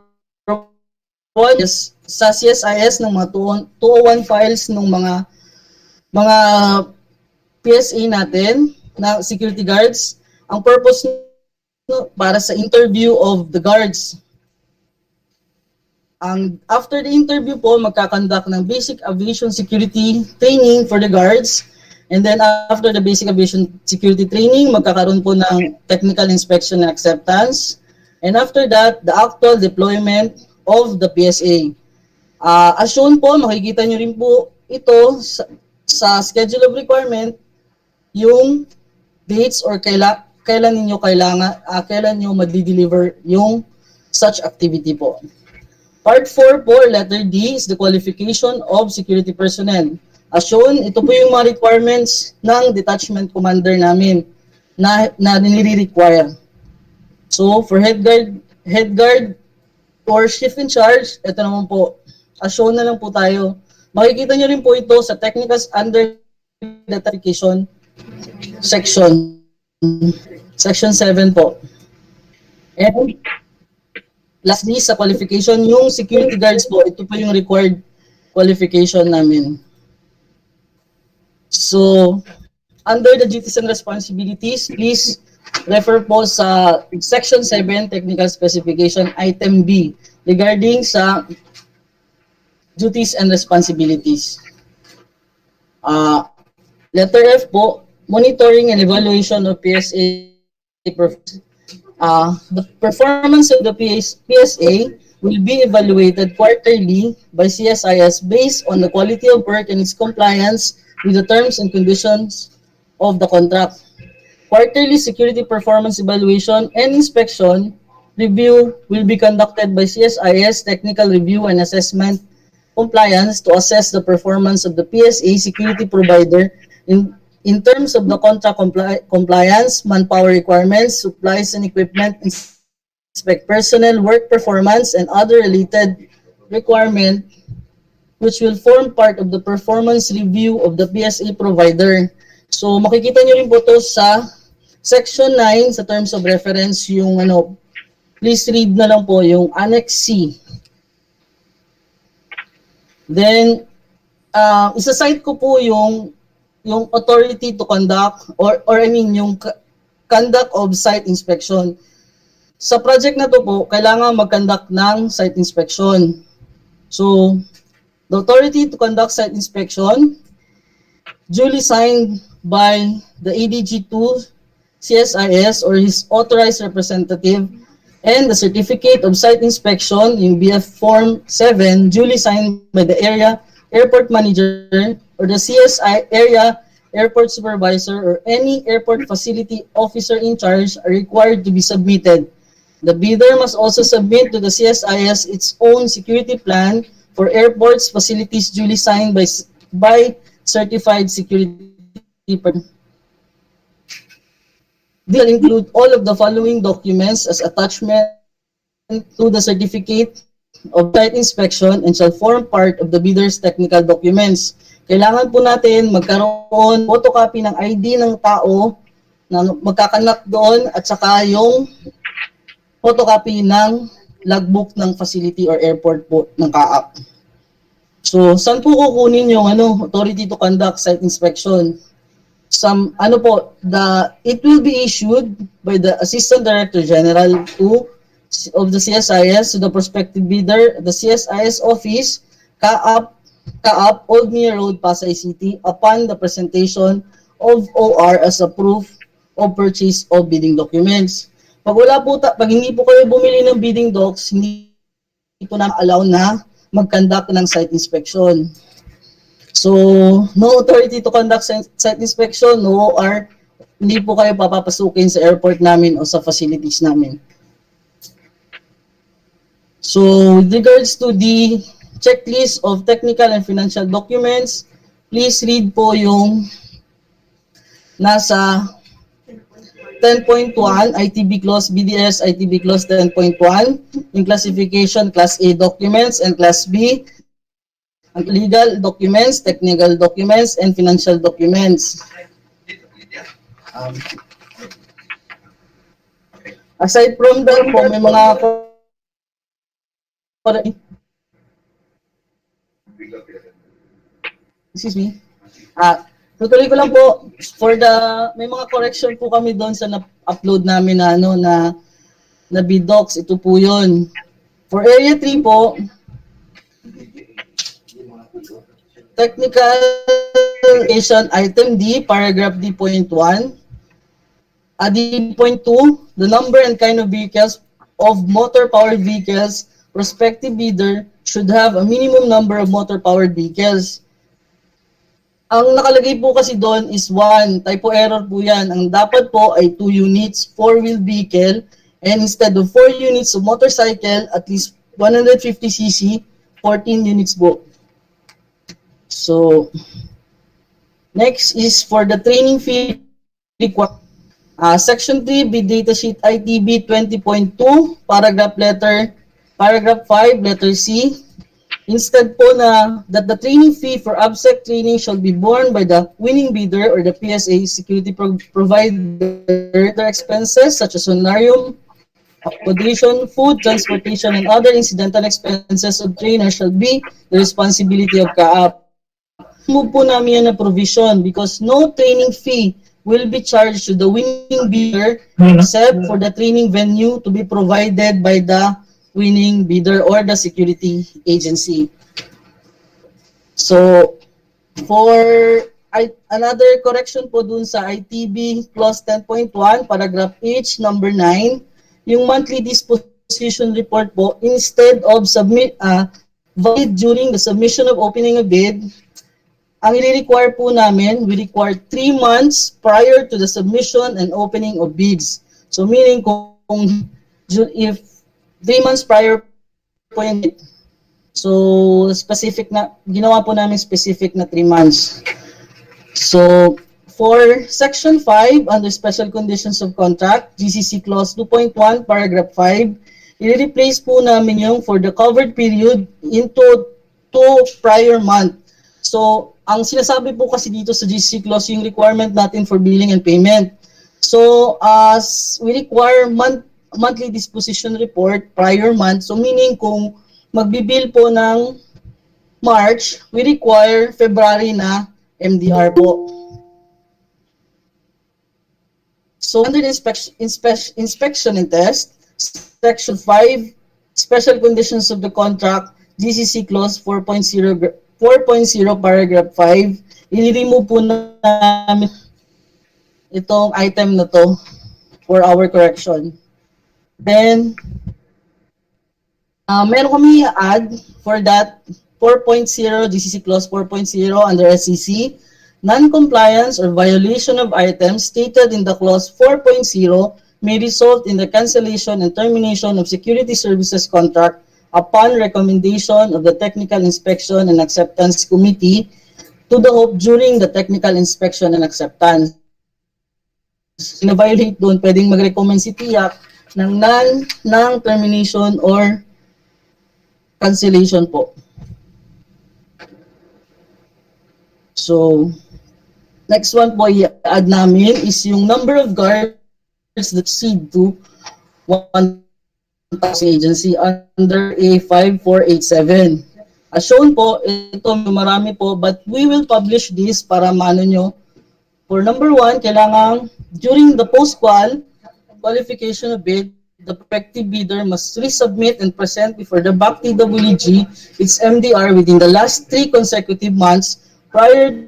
H: 1 is sa CSIS ng mga 201 files ng mga PSA natin na security guards. Ang purpose para sa interview of the guards. After the interview po, magkakandak ng basic aviation security training for the guards. And then after the basic aviation security training, magkakaroon po ng technical inspection and acceptance. And after that, the actual deployment of the PSA. As shown po, makikita nyo rin po ito sa schedule of requirement, yung dates or kailan nyo ma-deliver yung such activity po. Part 4 po, letter D, is the qualification of security personnel. As shown, ito po yung mga requirements ng detachment commander namin na nire-require. So, for head guard or shift in charge, ito naman po, as shown na lang po tayo. Makikita nyo rin po ito sa technicals under identification section. Section 7 po. And lastly, sa qualification, yung security guards po, ito po yung required qualification namin. So, under the duties and responsibilities, please refer po sa Section 7, Technical Specification, Item B, regarding sa duties and responsibilities. Letter F po, monitoring and evaluation of PSA performance. The performance of the PSA will be evaluated quarterly by CSIS based on the quality of work and its compliance with the terms and conditions of the contract. Quarterly security performance evaluation and inspection review will be conducted by CSIS Technical Review and Assessment Compliance to assess the performance of the PSA security provider in terms of the contract compliance, manpower requirements, supplies and equipment, inspect personnel, work performance, and other related requirements which will form part of the performance review of the PSA provider. So makikita nyo rin po ito sa Section 9 sa terms of reference, yung please read na lang po yung Annex C. Then, isa-cite ko po yung authority to conduct or I mean yung conduct of site inspection. Sa project na to po, kailangan mag-conduct ng site inspection. So, the authority to conduct site inspection duly signed by the ADG2 CSIS or his authorized representative, and the certificate of site inspection, yung BF Form 7, duly signed by the airport manager or the CSI area airport supervisor or any airport facility officer in charge are required to be submitted. The bidder must also submit to the CSIS its own security plan for airports facilities duly signed by certified security personnel. These will include all of the following documents as attachment to the certificate of site inspection and shall form part of the bidder's technical documents. Kailangan po natin magkaroon photocopy ng ID ng tao na magkakanak doon at saka yung photocopy ng logbook ng facility or airport po ng CAAP. So, saan po kukunin yung authority to conduct site inspection? It will be issued by the Assistant Director General of the CSIS to the prospective bidder, the CSIS office, CAAP, Old Mir Road, Pasay City, upon the presentation of OR as a proof of purchase of bidding documents. Pag hindi po kayo bumili ng bidding docs, hindi po na allow na mag-conduct ng site inspection. So, no authority to conduct site inspection, no OR, hindi po kayo papapasukin sa airport namin o sa facilities namin. So, with regards to the checklist of technical and financial documents, please read po yung nasa 10.1 ITB Clause BDS ITB Clause 10.1, yung classification Class A documents and Class B, ang legal documents, technical documents, and financial documents. Aside from that po, may mga excuse me. Tutuloy ko lang po may mga correction po kami doon sa na-upload namin na BDocs. Ito po 'yon. For area 3 po, Technical Item D, paragraph D.1. D.2, the number and kind of vehicles of motor-powered vehicles, prospective bidder should have a minimum number of motor-powered vehicles. Ang nakalagay po kasi doon is 1. Typo error po yan. Ang dapat po ay 2 units, 4-wheel vehicle, and instead of 4 units of motorcycle, at least 150cc, 14 units po. So, next is for the training fee required. Section 3, bid datasheet ITB 20.2, paragraph 5, letter C. Instead po na that the training fee for ABSEC training shall be borne by the winning bidder or the PSA security provider. Their expenses such as honorarium, accommodation, food, transportation, and other incidental expenses of trainer shall be the responsibility of CAAP. Move po namin yan na provision because no training fee will be charged to the winning bidder except for the training venue to be provided by the winning bidder or the security agency. So, for another correction po dun sa ITB clause 10.1, paragraph H, number 9, yung monthly disposition report po, instead of valid during the submission of opening a bid, ang i-require po namin, we require 3 months prior to the submission and opening of bids. So meaning if 3 months prior po yung bid, so specific na, ginawa po namin specific na 3 months. So for section 5, under special conditions of contract, GCC clause 2.1, paragraph 5, i-replace po namin yung for the covered period into 2 prior month. So, ang sinasabi po kasi dito sa GC clause yung requirement natin for billing and payment. So, as we require monthly disposition report prior month, so meaning kung magbibill po ng March, we require February na MDR po. So, under the inspection and test, section 5, special conditions of the contract, GCC clause 4.0, paragraph 5, i-remove po namin itong item na to for our correction. Then, meron kami add for that 4.0, GCC clause 4.0 under SEC, non-compliance or violation of items stated in the clause 4.0 may result in the cancellation and termination of security services contract upon recommendation of the Technical Inspection and Acceptance Committee to the HOP during the Technical Inspection and Acceptance. Na-violate doon, pwedeng mag-recommend si TIAC ng termination or cancellation po. So, next one po i-add namin is yung number of guards that exceed to 1,000 agency under A5487. As shown po, ito marami po, but we will publish this para maano nyo. For number 1, kailangan during the post-qual qualification of bid, the prospective bidder must resubmit and present before the BAC TWG its MDR within the last 3 consecutive months prior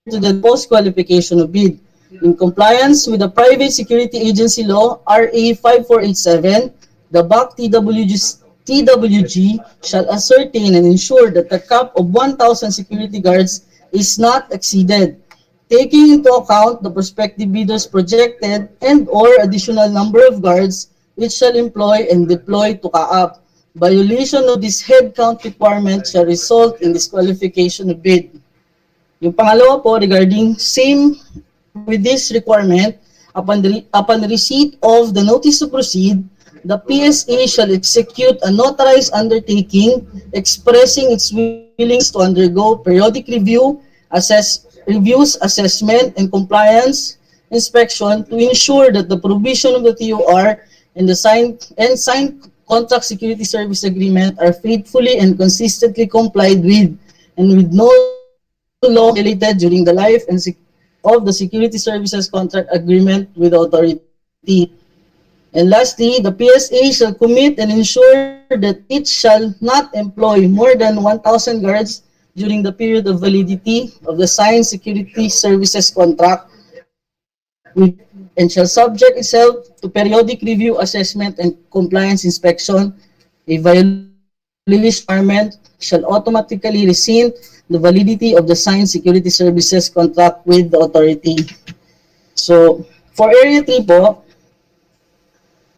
H: to the post-qualification of bid. In compliance with the Private Security Agency Law, RA 5487, the BAC TWG shall ascertain and ensure that the cap of 1,000 security guards is not exceeded, taking into account the prospective bidder's projected and or additional number of guards which shall employ and deploy to CAAP. Violation of this headcount requirement shall result in disqualification of bid. Yung pangalawa po regarding same with this requirement, upon receipt of the notice to proceed, the PSA shall execute a notarized undertaking expressing its willingness to undergo periodic reviews, assessment, and compliance inspection to ensure that the provision of the TOR and the signed contract security service agreement are faithfully and consistently complied with, and with no law related during the life and of the security services contract agreement with the authority. And lastly, the PSA shall commit and ensure that it shall not employ more than 1,000 guards during the period of validity of the signed security services contract with and shall subject itself to periodic review, assessment, and compliance inspection. A violation requirement shall automatically rescind the validity of the signed security services contract with the authority. So, for Area 3 po,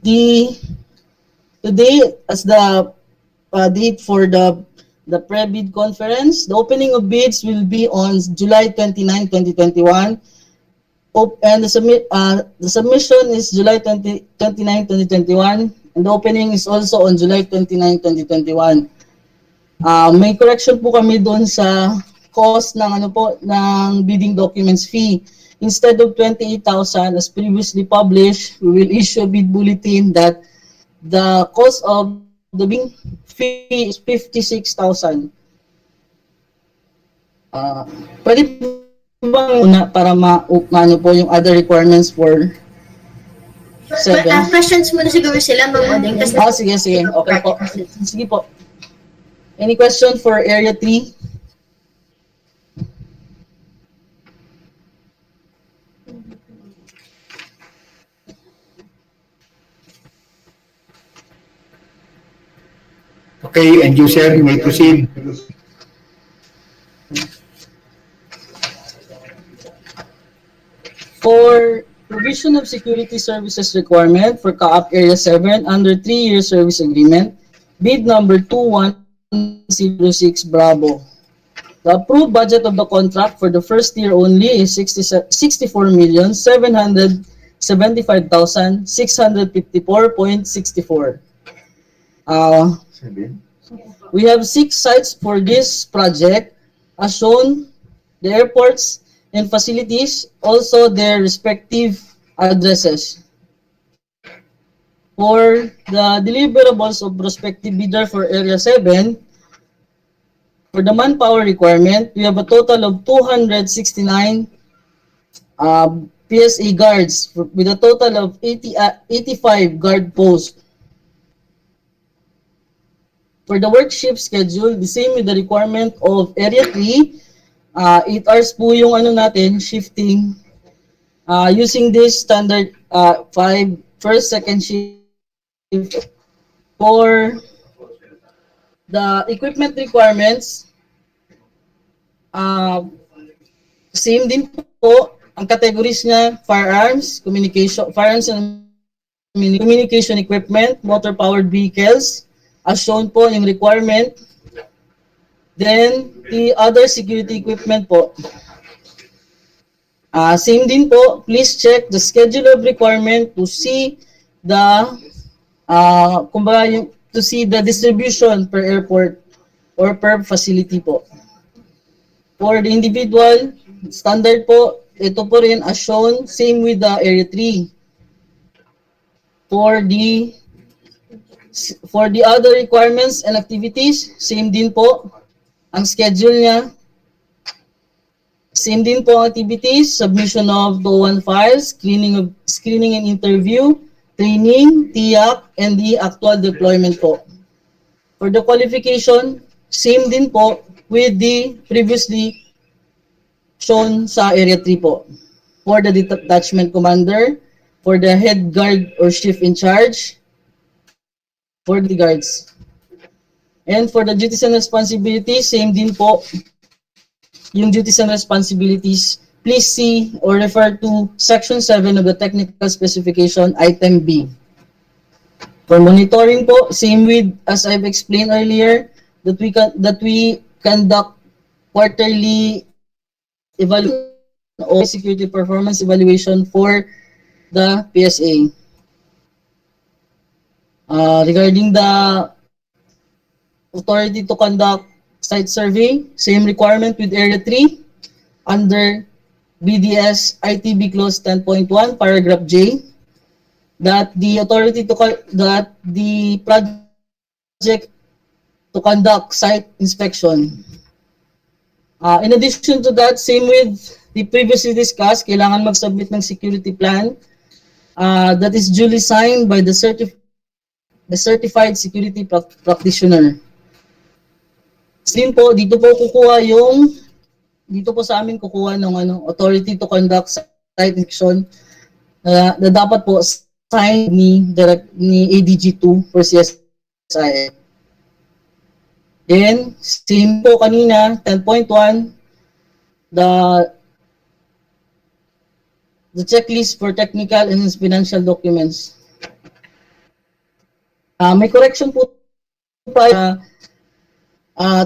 H: the today as the date for the pre-bid conference, the opening of bids will be on July 29, 2021. And the submission is July 29, 2021, and the opening is also on July 29, 2021. May correction po kami doon sa cost ng bidding documents fee. Instead of 28,000 as previously published, we will issue a bid bulletin that the cost of the bidding fee is 56,000. Pwede bang una para maano po yung other requirements for 7?
D: Questions muna siguro sila, Ma'am Odeng.
H: Sige. Okay po. Sige po. Any question for Area 3?
A: Okay, and you, sir, you may proceed.
H: For provision of security services requirement for CAAP Area 7 under 3-year service agreement, bid number 2106 Bravo. The approved budget of the contract for the first year only is 64,775,654.64. We have 6 sites for this project, as shown, the airports and facilities, also their respective addresses. For the deliverables of prospective bidder for Area 7, for the manpower requirement, we have a total of 269 PSA guards with a total of 85 guard posts. For the work shift schedule, the same with the requirement of Area 3, 8 hours po yung shifting. Using this standard 5 first, second shift. For the equipment requirements, same din po ang categories niya: firearms, firearms and communication equipment, motor powered vehicles, as shown po yung requirement. Then the other security equipment po, same din po. Please check the schedule of requirement to see the to see the distribution per airport or per facility po. For the individual, standard po, ito po rin as shown, same with the Area 3. For the other requirements and activities, same din po ang schedule niya. Same din po ang activities: submission of DO1 files, screening and interview, training, TIAC, and the actual deployment po. For the qualification, same din po with the previously shown sa Area 3 po. For the detachment commander, for the head guard or shift in charge, for the guards. And for the duties and responsibilities, same din po yung duties and responsibilities. Please see or refer to Section 7 of the Technical Specification, Item B. For monitoring po, same with as I've explained earlier, that we conduct quarterly evaluation or security performance evaluation for the PSA. Regarding the authority to conduct site survey, same requirement with Area 3 under BDS ITB Clause 10.1 paragraph J, that the authority that the project to conduct site inspection. In addition to that, same with the previously discussed, kailangan mag-submit ng security plan that is duly signed by the certified security practitioner. Sin po, dito po sa amin kukuha ng authority to conduct site inspection na dapat po sign ni ADG2 for CSIS. Then, same po kanina, 10.1, the checklist for technical and financial documents. May correction po tayo.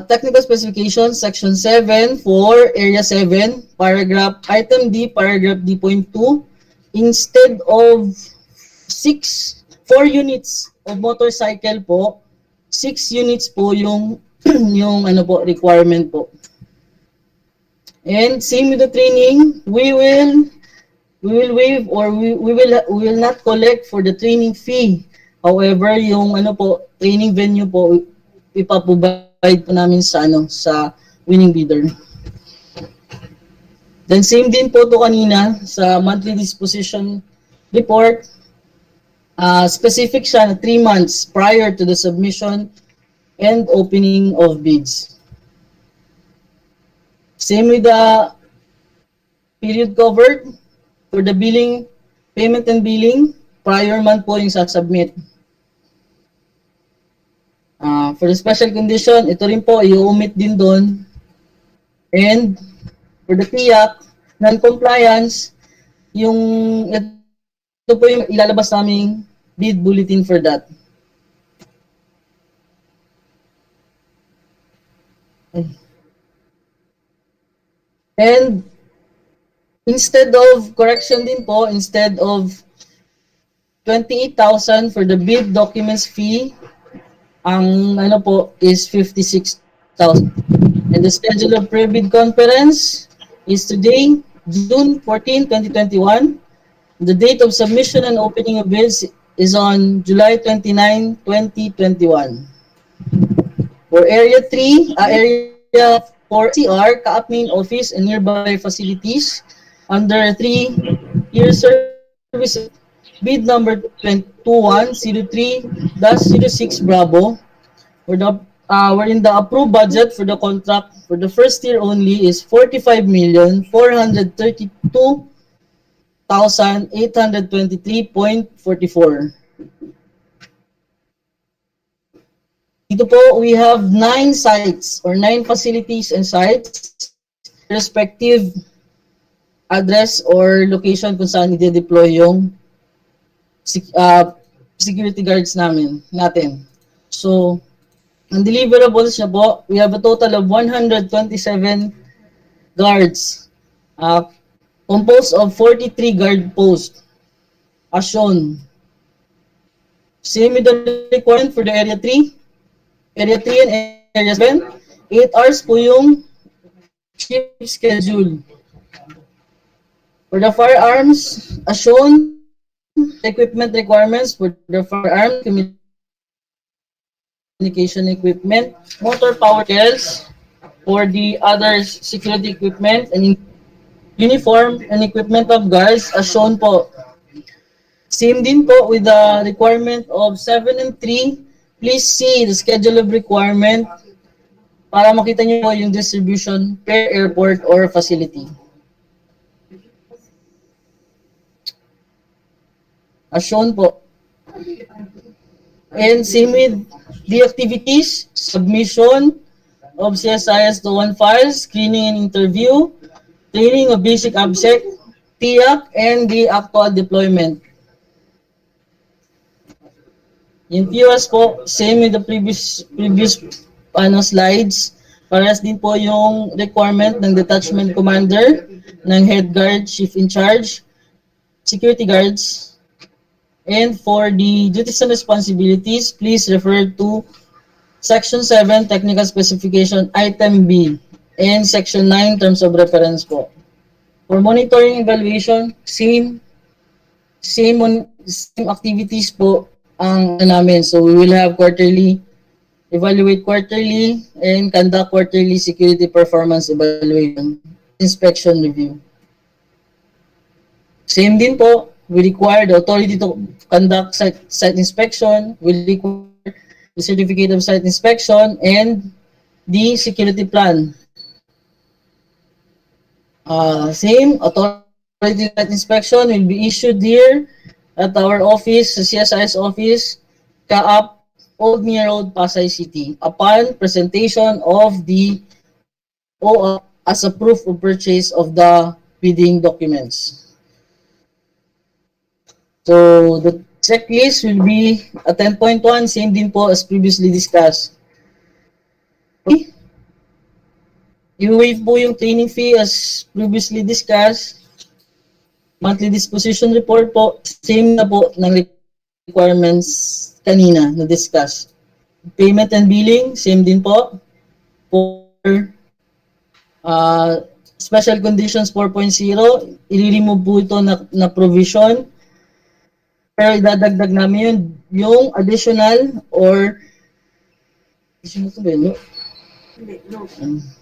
H: Technical specifications, section 7 for area 7, item D, paragraph D.2, instead of 4 units of motorcycle po, 6 units po yung requirement po. And same with the training, we will waive or we will not collect for the training fee. However, yung training venue po ipaprovide po namin sa winning bidder. Then same din po to kanina sa monthly disposition report. Specific siya na 3 months prior to the submission and opening of bids. Same with the period covered for the payment and billing, prior month po yung sasubmit. For the special condition, ito rin po, i-omit din doon. And for the TIAC, non-compliance, ito po yung ilalabas naming bid bulletin for that. And instead of instead of 28,000 for the bid documents fee, ang is 56,000. And the schedule of pre-bid conference is today, June 14, 2021. The date of submission and opening of bids is on July 29, 2021. For Area 3, Area 4 CR, CAAP main office and nearby facilities under 3-year service, bid number 2103-06 Bravo, wherein the approved budget for the contract for the first year only is 45,432,823.44. Dito po, we have 9 sites or 9 facilities and sites, respective address or location kung saan i-deploy yung security guards natin. So, ang deliverables niya po, we have a total of 127 guards, composed of 43 guard posts, as shown. Same with the requirement for the Area 3. Area 3 and Area 7, 8 hours po yung shift schedule. For the firearms, as shown, equipment requirements for the firearms, communication equipment, motor power vehicles, for the other security equipment, and uniform and equipment of guards, as shown po. Same din po with the requirement of 7 and 3. Please see the schedule of requirement para makita niyo po yung distribution per airport or facility. As shown po. And same with the activities, submission of CSIS to 1 files, screening and interview, training of basic ABSEC, TIAC, and the actual deployment. Yung POS po, same with the previous slides. Parehas din po yung requirement ng detachment commander, ng head guard, chief in charge, security guards. And for the duties and responsibilities, please refer to Section 7, Technical Specification, Item B, and Section 9, Terms of Reference po. For monitoring evaluation, same activities po ang namin. So we will have evaluate quarterly, and conduct quarterly security performance evaluation, inspection review. Same din po, we require the authority to conduct site inspection, we require the certificate of site inspection, and the security plan. Same authority inspection will be issued here at our office, the CSI's office, CAAP, Old Mir Road, Pasay City, upon presentation of the OR as a proof of purchase of the bidding documents. So the checklist will be a 10.1, same din po as previously discussed. I-waive po yung training fee as previously discussed. Monthly disposition report po, same na po ng requirements kanina na discuss. Payment and billing, same din po. For special conditions 4.0, i-remove po ito na provision. Pero idadagdag namin yung additional or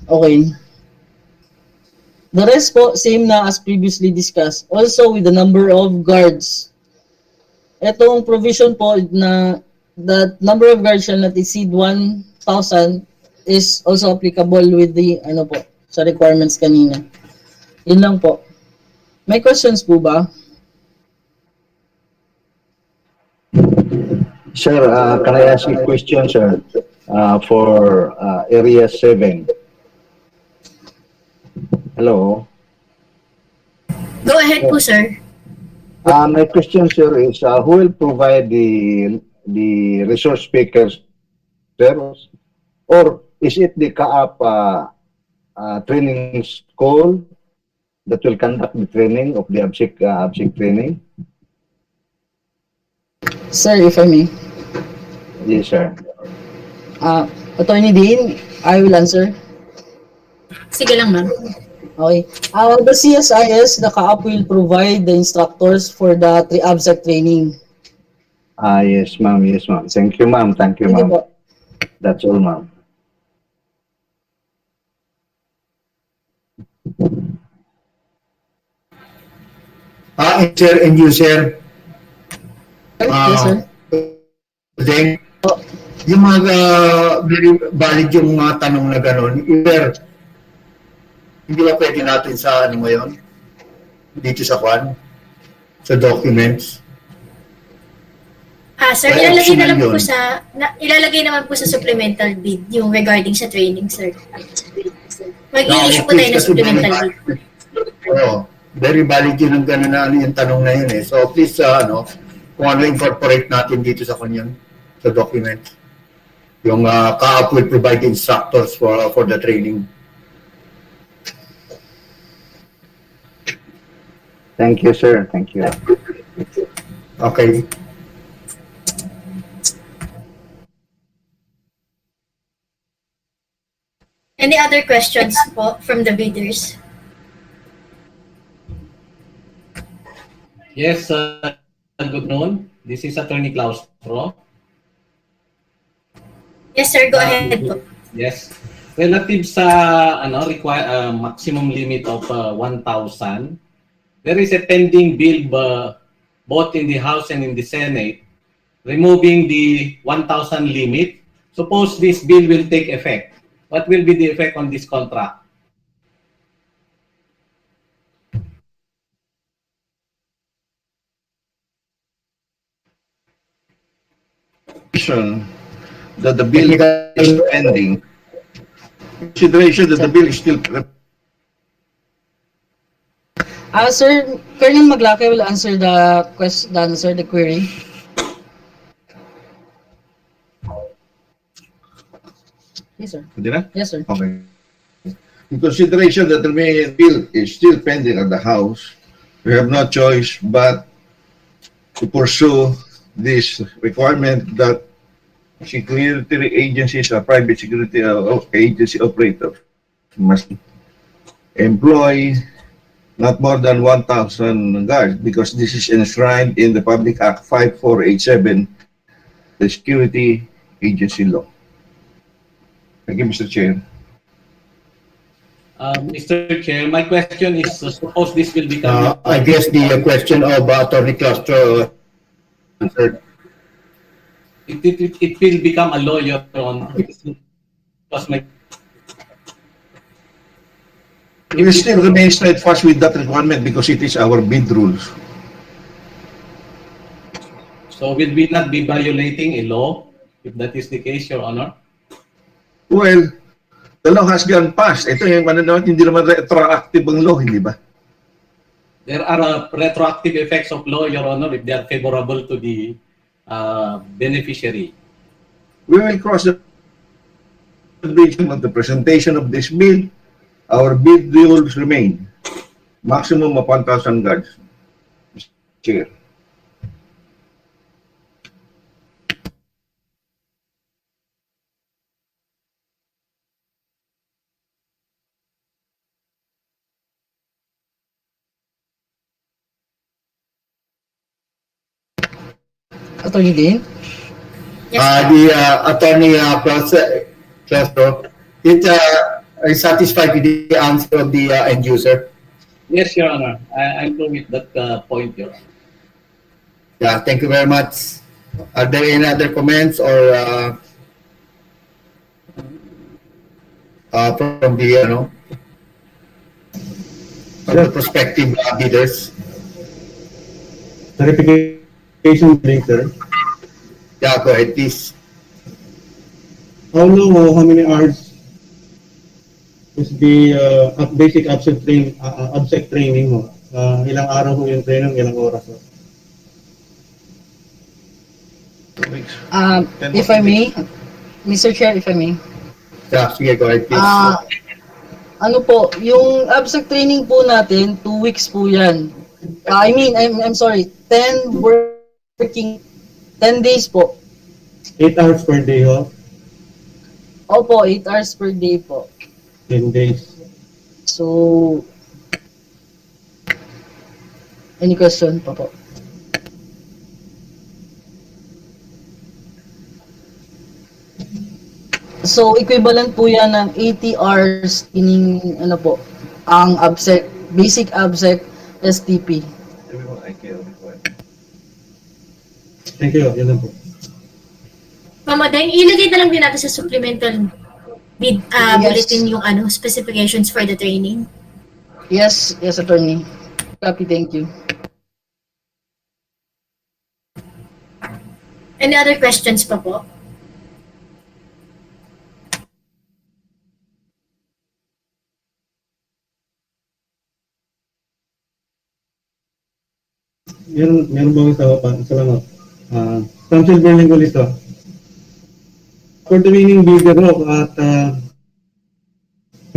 H: okay. The rest po, same na as previously discussed. Also with the number of guards. Itong provision po na the number of guards shall not exceed 1,000 is also applicable with the sa requirements kanina. Yun lang po. May questions po ba?
T: Sir, can I ask a question, sir, for Area 7? Hello?
D: Go ahead po, sir.
T: My question, sir, is who will provide the resource speakers, sir? Or is it the CAAP training school that will conduct the training of the ABSIC training?
H: Sir, if I may.
T: Yes, sir.
H: Attorney Dean, I will answer.
D: Sige lang, ma'am.
H: Okay. The CSIS, the CAAP will provide the instructors for the ABSIC training.
T: Yes, ma'am. Yes, ma'am. Thank you, ma'am. Thank you, ma'am. That's all, ma'am.
A: Sir and user.
H: Yes, sir.
A: Then, yung mga very valid yung mga tanong na gano'n, either hindi ba pwede natin sa ano mo yun? Dito sa kwan? Sa documents?
D: Sir, ilalagay naman po sa supplemental bid yung regarding sa training, sir. Mag-i-issue po tayo ng supplemental bid.
A: Oo. Very valid yun ang gano'n na yung tanong na yun eh. So please, kung ano incorporate natin dito sa kanyan, sa documents. Yung CAAP will provide instructors for the training.
T: Thank you, sir. Thank you.
A: Okay.
D: Any other questions po from the bidders?
R: Yes, good noon. This is Attorney Claustro.
D: Yes, sir. Go ahead po.
R: Yes. Relative sa maximum limit of 1,000, there is a pending bill both in the House and in the Senate removing the 1,000 limit. Suppose this bill will take effect. What will be the effect on this contract?
S: That the bill is pending. Consideration that the bill is still.
H: Sir, Colonel Maglake will answer the query. Yes, sir. Yes, sir.
S: Okay. In consideration that the bill is still pending at the House, we have no choice but to pursue this requirement that security agencies or private security agency operators must employ not more than 1,000 guards, because this is enshrined in the Public Act 5487, the Security Agency Law. Thank you, Mr. Chair.
R: Mr. Chair, my question is, suppose this will become...
A: I guess the question of Attorney Claustro answered.
R: It will become a lawyer on...
S: We will still remain steadfast with that requirement because it is our bid rules.
R: So will we not be violating a law if that is the case, Your Honor?
S: Well, the law has gone past. Ito yung ano naman, hindi naman retroactive ang law, hindi ba?
R: There are retroactive effects of law, Your Honor, if they are favorable to the beneficiary.
S: We will cross the bridge of the presentation of this bill. Our bid rules remain. Maximum of 1,000 guards. Mr. Chair.
H: Attorney Dean?
A: Attorney Claustro, is satisfied with the answer of the end user?
R: Yes, Your Honor. I go with that point, Your Honor.
A: Yeah, thank you very much. Are there any other comments or from the from the prospective bidders?
E: Clarification, please, sir.
A: Yeah, go ahead, please.
E: How long or how many hours is the basic absent training mo? Ilang araw ho yung training, ilang oras ho?
H: If I may, Mr. Chair, if I may.
A: Yeah, sige, go ahead, please.
H: Ano po, yung abstract training po natin, 2 weeks po yan. I'm sorry, 10 days po.
E: 8 hours per day ho?
H: Opo, 8 hours per day po.
E: 10 days.
H: So, any question pa po? So, equivalent po yan ng 80 hours training, ano po, ang ABSEC, basic ABSEC STP.
E: Thank you, yun lang po.
D: Mama Deng, ilagay na lang din natin sa supplemental bid bulletin yung specifications for the training.
H: Yes, attorney. Copy, thank you.
D: Any other questions pa po?
E: Meron bang isa lang Council Berling ulit ito. For training bigger ho at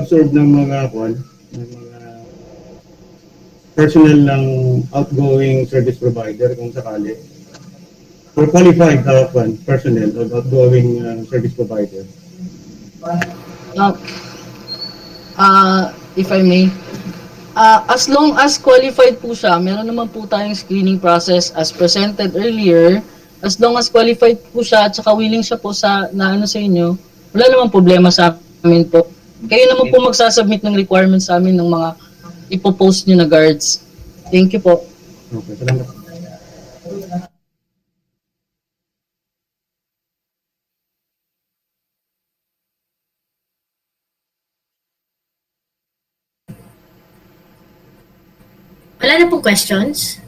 E: absorb ng mga personnel ng outgoing service provider kung sakali. For qualified personnel of outgoing service provider.
H: If I may, as long as qualified po siya, meron naman po tayong screening process as presented earlier. As long as qualified po siya at saka willing siya po sa sa inyo, wala namang problema sa amin po. Kayo naman po magsasubmit ng requirements sa amin ng mga ipopost nyo na guards. Thank you po.
E: Okay, salamat.
D: Wala na pong questions?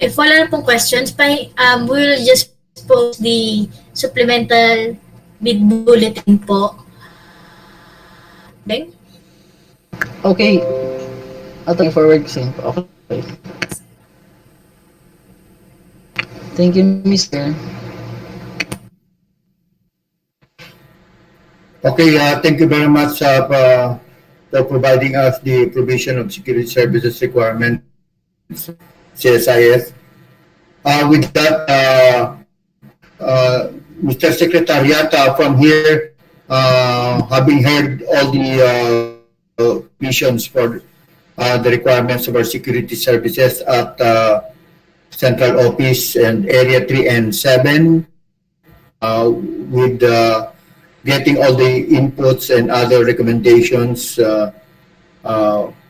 D: If wala na pong questions, we will just post the supplemental bid bulletin po. Deng?
H: Okay. I'll forward ko sa inyo po. Okay. Thank you, Mr.
A: Okay, thank you very much for providing us the provision of security services requirements, CSIS. With that, Mr. Secretariat, from here, having heard all the missions for the requirements of our security services at Central Office and Area 3 and 7, with getting all the inputs and other recommendations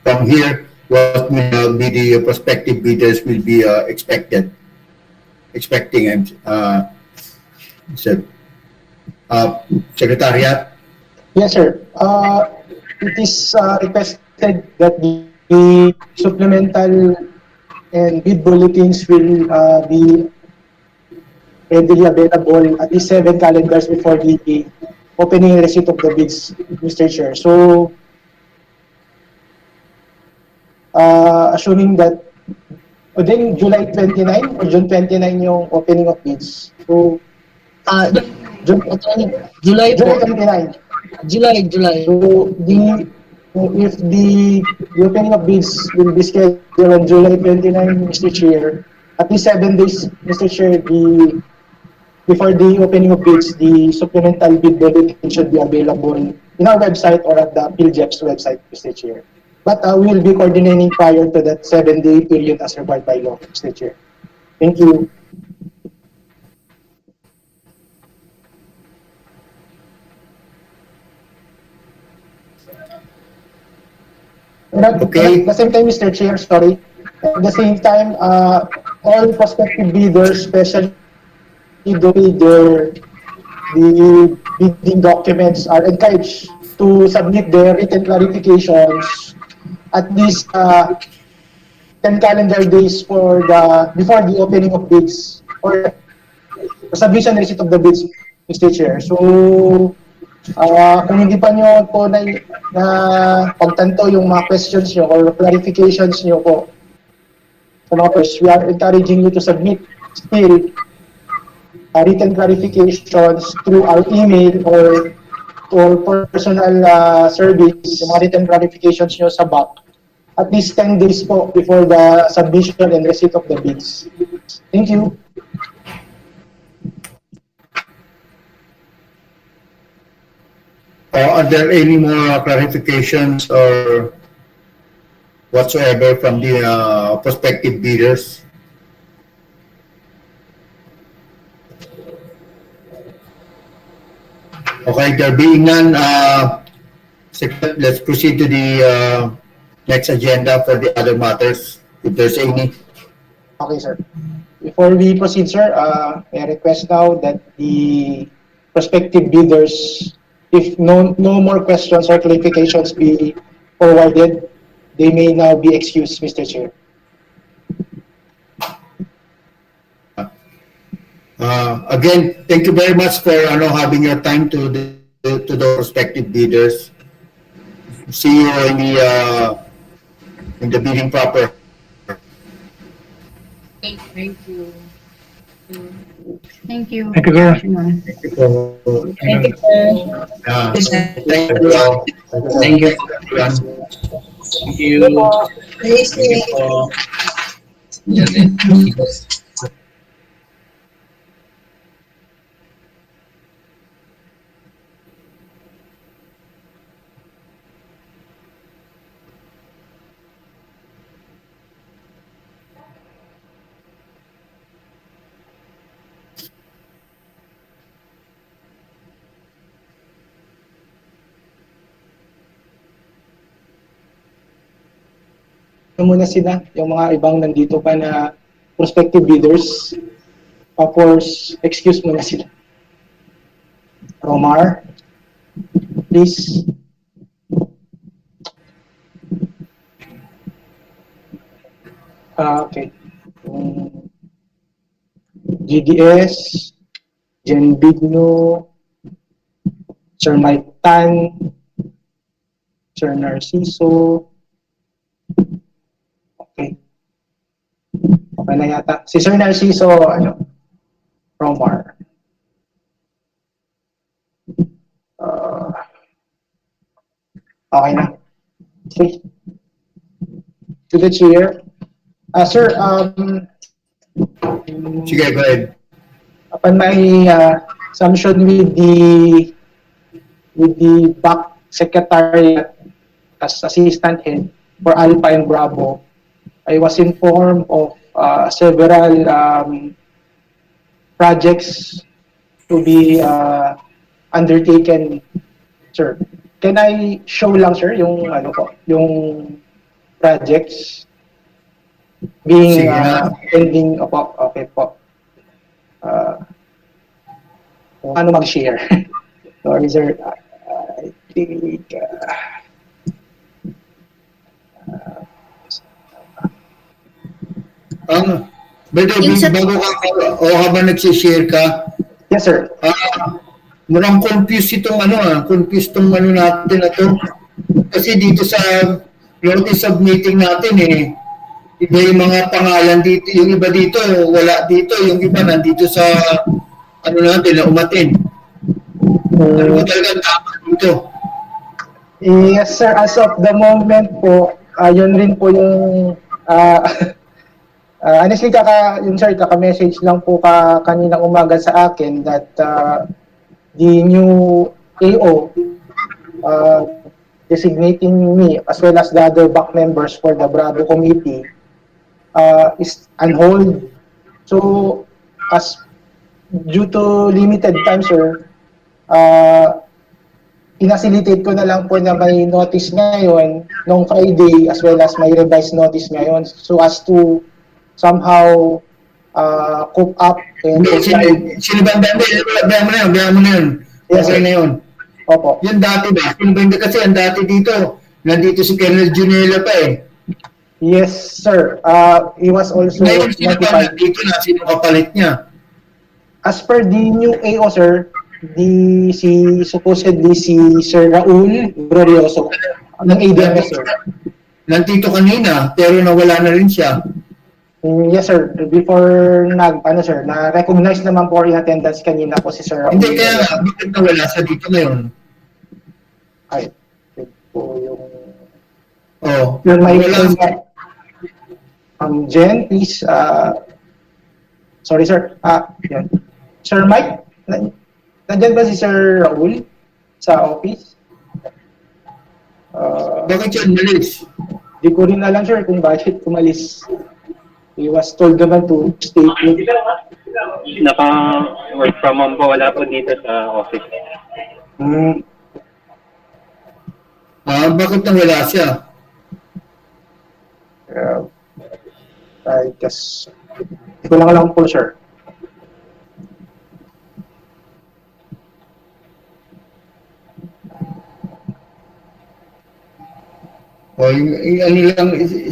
A: from here, what will be the prospective bidders will be expecting, and so, Secretariat.
B: Yes, sir. It is requested that the supplemental and bid bulletins will be readily available at least 7 calendars before the opening and receipt of the bids, Mr. Chair. So, assuming that then July 29 or June 29 yung opening of bids. So, June,
H: July
B: July
H: po.
B: 29.
H: July.
B: So, if the opening of bids will be scheduled on July 29, Mr. Chair, at least 7 days, Mr. Chair, before the opening of bids, the supplemental bid bulletin should be available in our website or at the PhilJEP's website, Mr. Chair. But we will be coordinating prior to that 7-day period as required by law, Mr. Chair. Thank you.
A: Okay.
B: At the same time, Mr. Chair, sorry. At the same time, all prospective bidders, especially the bidding documents, are encouraged to submit their written clarifications at least 10 calendar days before the opening of bids or submission receipt of the bids, Mr. Chair. So, kung hindi pa nyo po na pagtanto yung mga questions nyo or clarifications nyo po sa mga questions, we are encouraging you to submit still written clarifications through our email or personal service, yung mga written clarifications nyo sa BAC, at least 10 days po before the submission and receipt of the bids. Thank you.
A: Are there any more clarifications or whatsoever from the prospective bidders? Okay, there being none, let's proceed to the next agenda for the other matters, if there's any.
B: Okay, sir. Before we proceed, sir, I request now that the prospective bidders, if no more questions or clarifications be forwarded, they may now be excused, Mr. Chair.
A: Again, thank you very much for having your time to the prospective bidders. See you in the bidding proper.
L: Thank you.
O: Thank you.
G: Thank you, sir.
A: Thank you for,
H: Thank you, sir.
A: thank you all.
Q: Thank you.
A: Everyone.
Q: Thank you. Thank you po.
B: Muna sila, yung mga ibang nandito pa na prospective bidders. Tapos, excuse muna sila. Romar, please. Okay. GDS, Jen Bigno, Sir Mike Tan, Sir Narciso. Okay. Okay na yata. Si Sir Narciso, Romar. Okay na. Okay. To the chair. Sir,
A: Sige, go ahead.
B: upon my assumption with the BAC Secretariat as assistant head for Alpine Bravo, I was informed of several projects to be undertaken, sir. Can I show lang, sir, yung projects being
A: Sige na.
B: pending. Opo, okay po. Kung ano mag-share. Sorry, sir. I think,
A: By the way, bago ka, o habang nagsishare ka,
B: yes, sir.
A: Mukhang confused itong confused itong natin na to. Kasi dito sa notice of meeting natin iba yung mga pangalan dito, yung iba dito, wala dito, yung iba nandito sa natin na umatin. Ano ba talaga tama dito?
B: Yes, sir. As of the moment po, yun rin po yung honestly, kaka-message lang po kaninang umaga sa akin that the new AO designating me as well as the other BAC members for the Bravo Committee is on hold. So, as due to limited time, sir, pinacilitate ko na lang po na may notice ngayon nung Friday as well as may revised notice ngayon so as to somehow cope up and
A: Sino ba bayaan mo na yun.
B: Yes,
A: Okay
B: sir.
A: na yun.
B: Opo.
A: Yung dati ba? Sino ba kasi ang dati dito? Nandito si Colonel Junela pa
B: Yes, sir. He was also
A: Ngayon, sino ba
B: notified.
A: nandito na? Sino kapalit niya?
B: As per the new AO, sir, supposedly si Sir Raul Glorioso ng ADMS, sir.
A: Nandito kanina, pero nawala na rin siya.
B: Yes, sir. Before na-recognize naman po in attendance kanina po si Sir Raul.
A: Hindi, kaya bakit nawala siya dito ngayon?
B: Ay, yun po yung...
A: Yun,
B: wala. Jen, please, sorry, sir. Yan. Sir Mike, nandyan ba si Sir Raul sa office?
A: Bakit siya umalis?
B: Di ko rin alam, sir, kung bakit umalis. He was told naman to stay put.
C: Naka-work from home po, wala po dito sa office.
A: Bakit nawala siya?
B: I guess, hindi ko lang alam po, sir.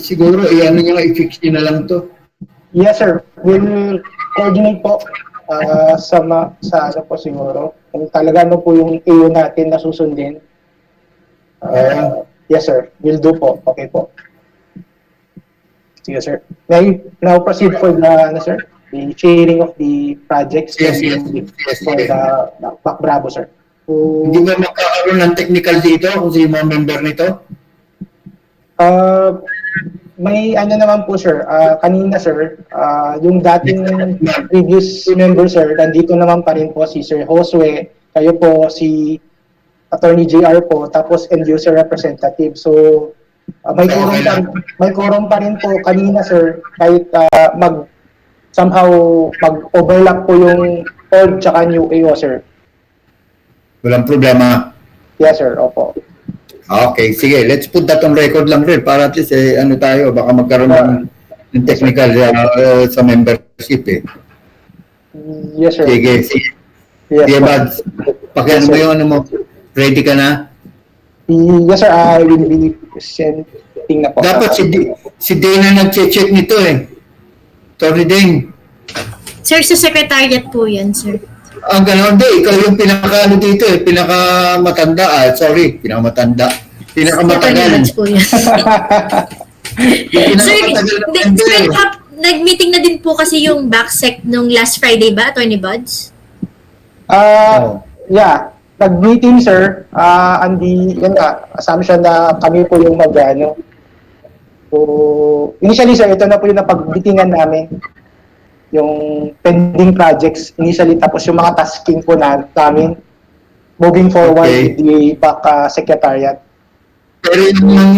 A: Siguro, i-fix niyo na lang to.
B: Yes, sir. We'll coordinate po sa ano po siguro. Kung talaga po yung AO natin na susundin. Yes, sir. We'll do po. Okay po. Yes, sir. May now proceed for the sharing of the projects
A: Yes.
B: for the BAC Bravo, sir.
A: Hindi ba magkakaroon ng technical dito kung sino mga member nito?
B: May naman po, sir. Kanina, sir, yung dating previous member, sir, nandito naman pa rin po si Sir Josue, kayo po, si Attorney JR po, tapos end user representative. So, may quorum pa rin po kanina, sir, kahit somehow mag-overlap po yung old tsaka new AO, sir.
A: Walang problema.
B: Yes, sir. Opo.
A: Okay, sige. Let's put that on record lang rin para at least tayo, baka magkaroon ng technical sa membership
B: Yes, sir.
A: Sige.
B: Yes,
A: sige, Bads. Pakiano mo yung mo. Ready ka na?
B: Yes, sir. I will be sending na po.
A: Dapat si Dana nag-check nito Sorry, Dane.
D: Sir, sa secretariat po yan, sir.
A: Gano'n, ikaw yung pinaka-dito pinaka-matanda. Sorry, pinaka-matanda. Pinaka-matagal.
D: po yan. Sir, nag-meeting na din po kasi yung backsec nung last Friday ba, Attorney Buds?
B: Yeah. Nag-meeting, sir. Assumption na kami po yung mag-ano. So, initially, sir, ito na po yung napag-meetingan namin. Yung pending projects initially, tapos yung mga tasking po namin moving forward with the BAC Secretariat.
A: Pero yung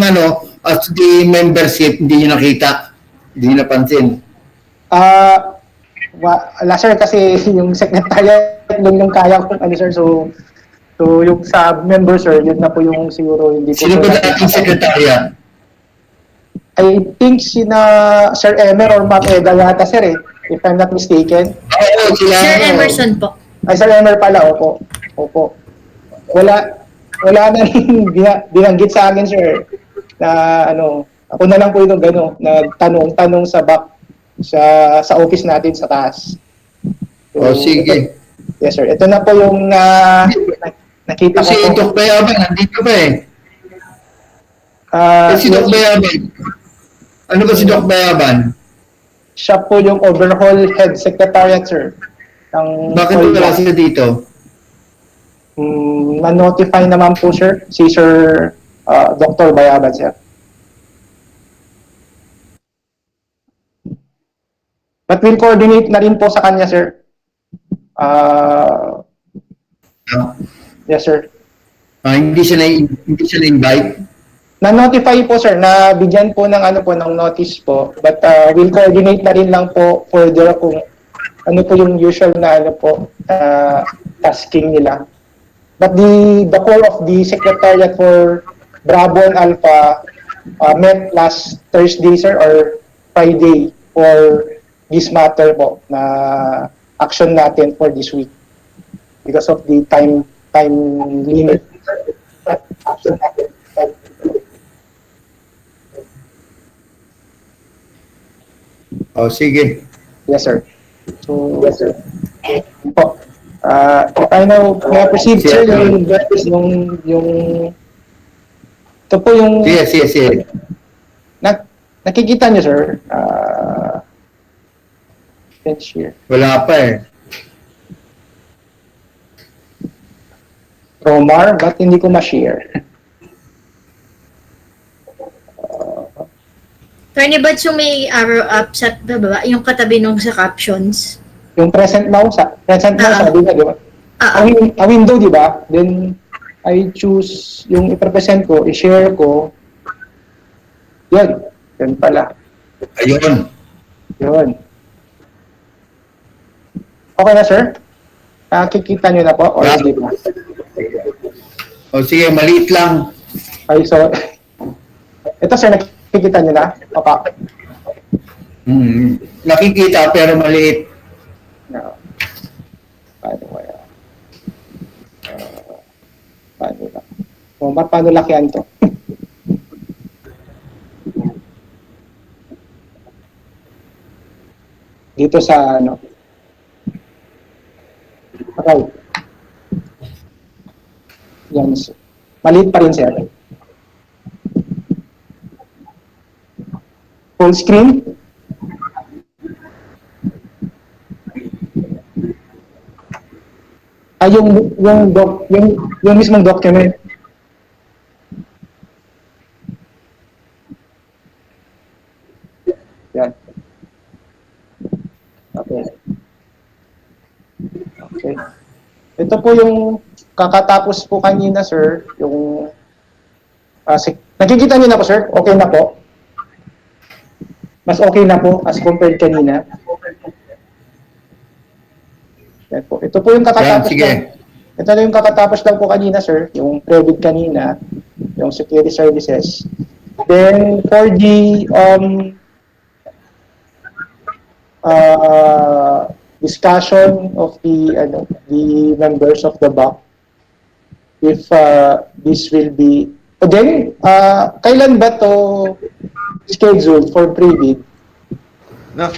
A: as the membership, hindi nyo nakita, hindi nyo napansin.
B: Wala, sir, kasi yung Secretariat yung kaya ko, sir, so yung sa member, sir, yun na po yung siguro hindi ko.
A: Sino ba dating Secretariat?
B: I think sina Sir Emer or Ma'am Eda yata, sir eh, if I'm not mistaken.
A: Oo, sila.
D: Sir Emerson po.
B: Ay, Sir Emer pala, opo. Opo. Wala na rin binanggit sa akin, sir, na ako na lang po yung nagtanong-tanong sa back sa office natin sa taas. So,
A: Sige.
B: yes, sir. Ito na po yung nakita ko
A: Kasi
B: po.
A: Doc Bayaban, nandito ba eh? Kasi Doc
B: Yes,
A: Bayaban. Ano ba si Doc Bayaban?
B: siya po yung overhaul head secretariat, sir.
A: Bakit wala sila dito?
B: Na-notify naman po, sir, si Sir Dr. Bayaban, sir. But we'll coordinate na rin po sa kanya, sir. Yes, sir.
A: Hindi sila invite?
B: Na-notify po, sir, na bigyan po ng ng notice po. But we'll coordinate na rin lang po further kung ano po yung usual na tasking nila. But the core of the secretariat for Bravo and Alpha met last Thursday, sir, or Friday for this matter po na action natin for this week because of the time limit.
A: Sige.
B: Yes, sir. So, yes, sir. Po. If I now may I proceed, sir, yung ito po yung
A: Sige.
B: Nakikita niyo, sir. Let's share.
A: Wala pa eh.
B: Romar, ba't hindi ko ma-share?
D: Attorney, ba't yung may arrow up sa baba, yung katabi nung sa captions?
B: Yung present now, sabi niya, di ba? A window, di ba? Then, I choose yung i-represent ko, i-share ko. Yun. Yun pala.
A: Ayun.
B: Yun. Okay na, sir? Kikita nyo na po? Or hindi ba?
A: Sige, maliit lang.
B: Ay, so, ito, sir, nakikita nyo na? Papa.
A: Nakikita pero maliit.
B: No. Paano kaya? Paano lang? Paano lakihan to? Dito sa okay. Yan. Maliit pa rin, sir. Full screen. Yung mismong document. Yan. Okay. Ito po yung kakatapos po kanina, sir, yung nakikita niyo na po, sir? Okay na po? Mas okay na po as compared kanina? Yan po. Ito po yung kakatapos lang. Ito na yung kakatapos lang po kanina, sir, yung previd kanina, yung security services. Then for the discussion of the members of the BAC, if this will be again, kailan ba to scheduled for previd?
H: No.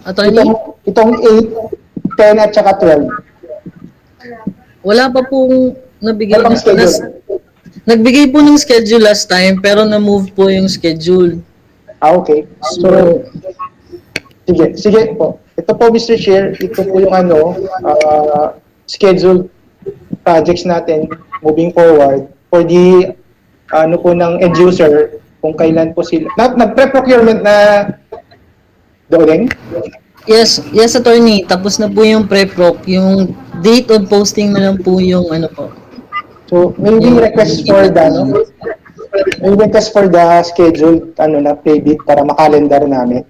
H: Attorney?
B: Itong 8, 10 at saka 12.
H: Wala pa pong nabigay na nagbigay po ng schedule last time pero na-move po yung schedule.
B: Okay. So sige po. Ito po, Mr. Chair, ito po yung scheduled projects natin moving forward for the po ng end user kung kailan po sila. Nag-pre-procurement na doon?
H: Yes, attorney. Tapos na po yung pre-proc. Yung date of posting na lang po yung po.
B: So, maybe request for the schedule na pay-bit para makalendar namin.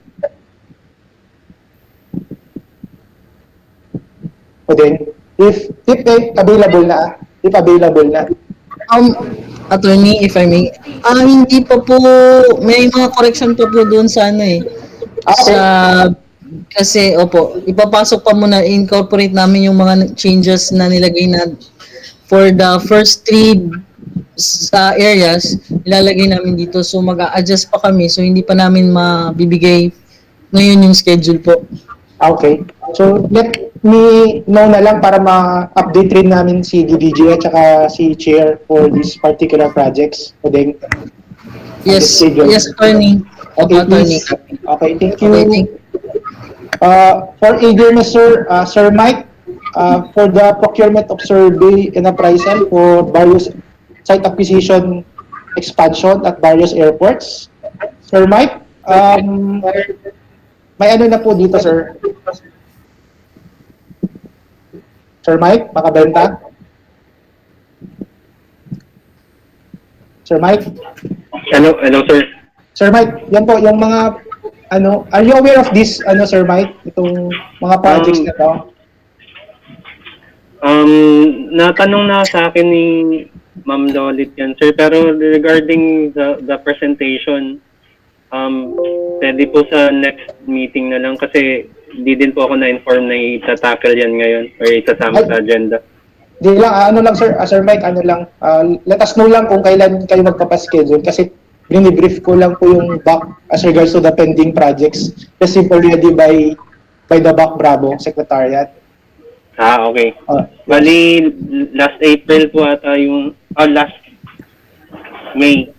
B: O din, if available na.
H: Attorney, if I may. Hindi pa po, may mga correction pa po doon sa ano eh. Sa, kasi, opo, ipapasok pa muna, incorporate namin yung mga changes na nilagay na for the first three sa areas, ilalagay namin dito. So, mag-a-adjust pa kami. So, hindi pa namin mabibigay ngayon yung schedule po.
B: Okay. So, let me know na lang para ma-update rin namin si DDG at saka si Chair for these particular projects. Pwedeng
H: Yes, yes, attorney.
B: Okay,
H: attorney.
B: please. Okay, thank you.
H: Okay, thank
B: For eagerness, sir, Sir Mike, for the procurement of survey and appraisal for various site acquisition expansion at various airports. Sir Mike, may ano na po dito, sir? Sir Mike, makabenta? Sir Mike?
C: Hello, sir.
B: Sir Mike, yan po, yung mga, are you aware of this, Sir Mike, itong mga projects na to?
C: Natanong na sa akin ni Ma'am Lolit yan, sir. Pero regarding the presentation, pwede po sa next meeting na lang kasi hindi din po ako na-inform na itatackle yan ngayon or itasama sa agenda.
B: Di lang, Sir Mike, let us know lang kung kailan kayo magpapaschedule kasi bini-brief ko lang po yung BAC as regards to the pending projects received already by the BAC Bravo Secretariat.
C: Okay. Bali, last April po ata yung, last May,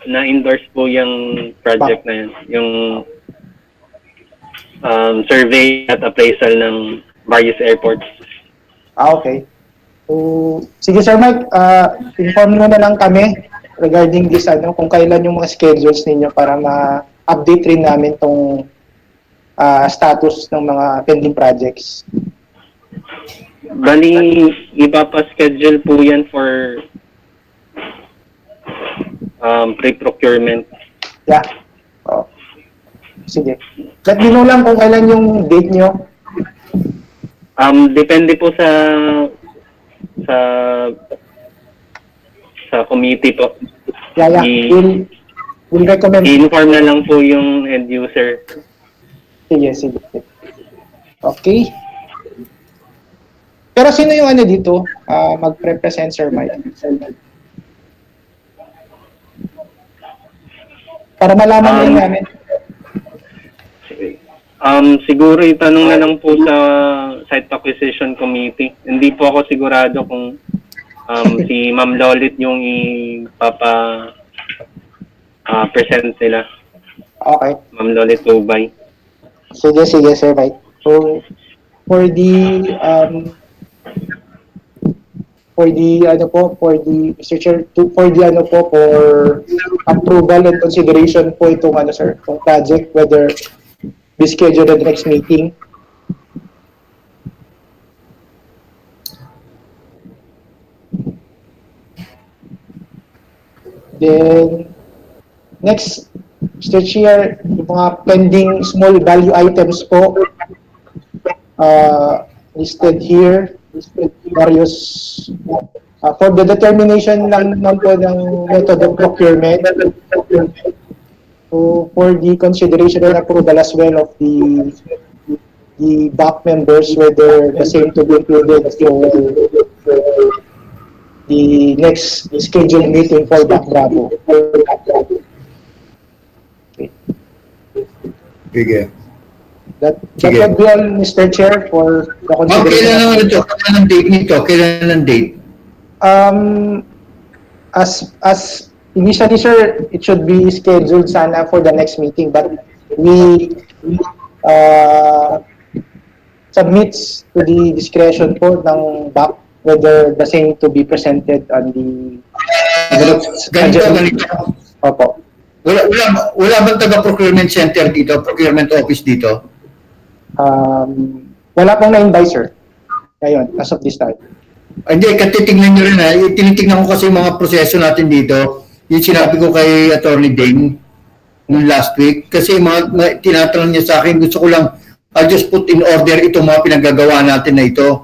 C: na-endorse po yung project na yun. Yung survey at appraisal ng various airports.
B: Okay. So, sige Sir Mike, inform nyo na lang kami regarding this, kung kailan yung mga schedules ninyo para ma-update rin namin tong status ng mga pending projects.
C: Bali, ipapaschedule po yan for pre-procurement.
B: Yeah. Sige. Let me know lang kung kailan yung date nyo.
C: Depende po sa committee po.
B: Yeah. We'll recommend.
C: I-inform na lang po yung end user.
B: Sige. Okay. Pero sino yung dito? Mag-represent, Sir Mike? Para malaman rin namin.
C: Siguro itanong na lang po sa Site Acquisition Committee. Hindi po ako sigurado kung si Ma'am Lolit yung present nila.
B: Okay.
C: Ma'am Lolit Ubay.
B: Sige, Sir Mike. So, for the Mr. Chair, for approval and consideration po itong sir, itong project, whether be scheduled at the next meeting. Then, next, Mr. Chair, yung mga pending small value items po, listed here, various, for the determination lang po ng method of procurement, so for the consideration and approval as well of the BAC members, whether the same to be included for the next scheduled meeting for BAC Bravo.
A: Sige.
B: That would be all, Mr. Chair, for the consideration.
A: Kailan ang date nito? Kailan ang date?
B: As initially, sir, it should be scheduled sana for the next meeting, but we submits to the discretion po ng BAC whether the same to be presented on the
A: Ganito.
B: Opo.
A: Wala bang taga-procurement center dito, procurement office dito?
B: Wala pong na-invite, sir. Ngayon, as of this time.
A: Hindi, katitignan nyo rin tinitignan ko kasi mga proseso natin dito. Yung sinabi ko kay Attorney Dane last week. Kasi tinatanong niya sa akin, gusto ko lang, I'll just put in order itong mga pinagagawa natin na ito.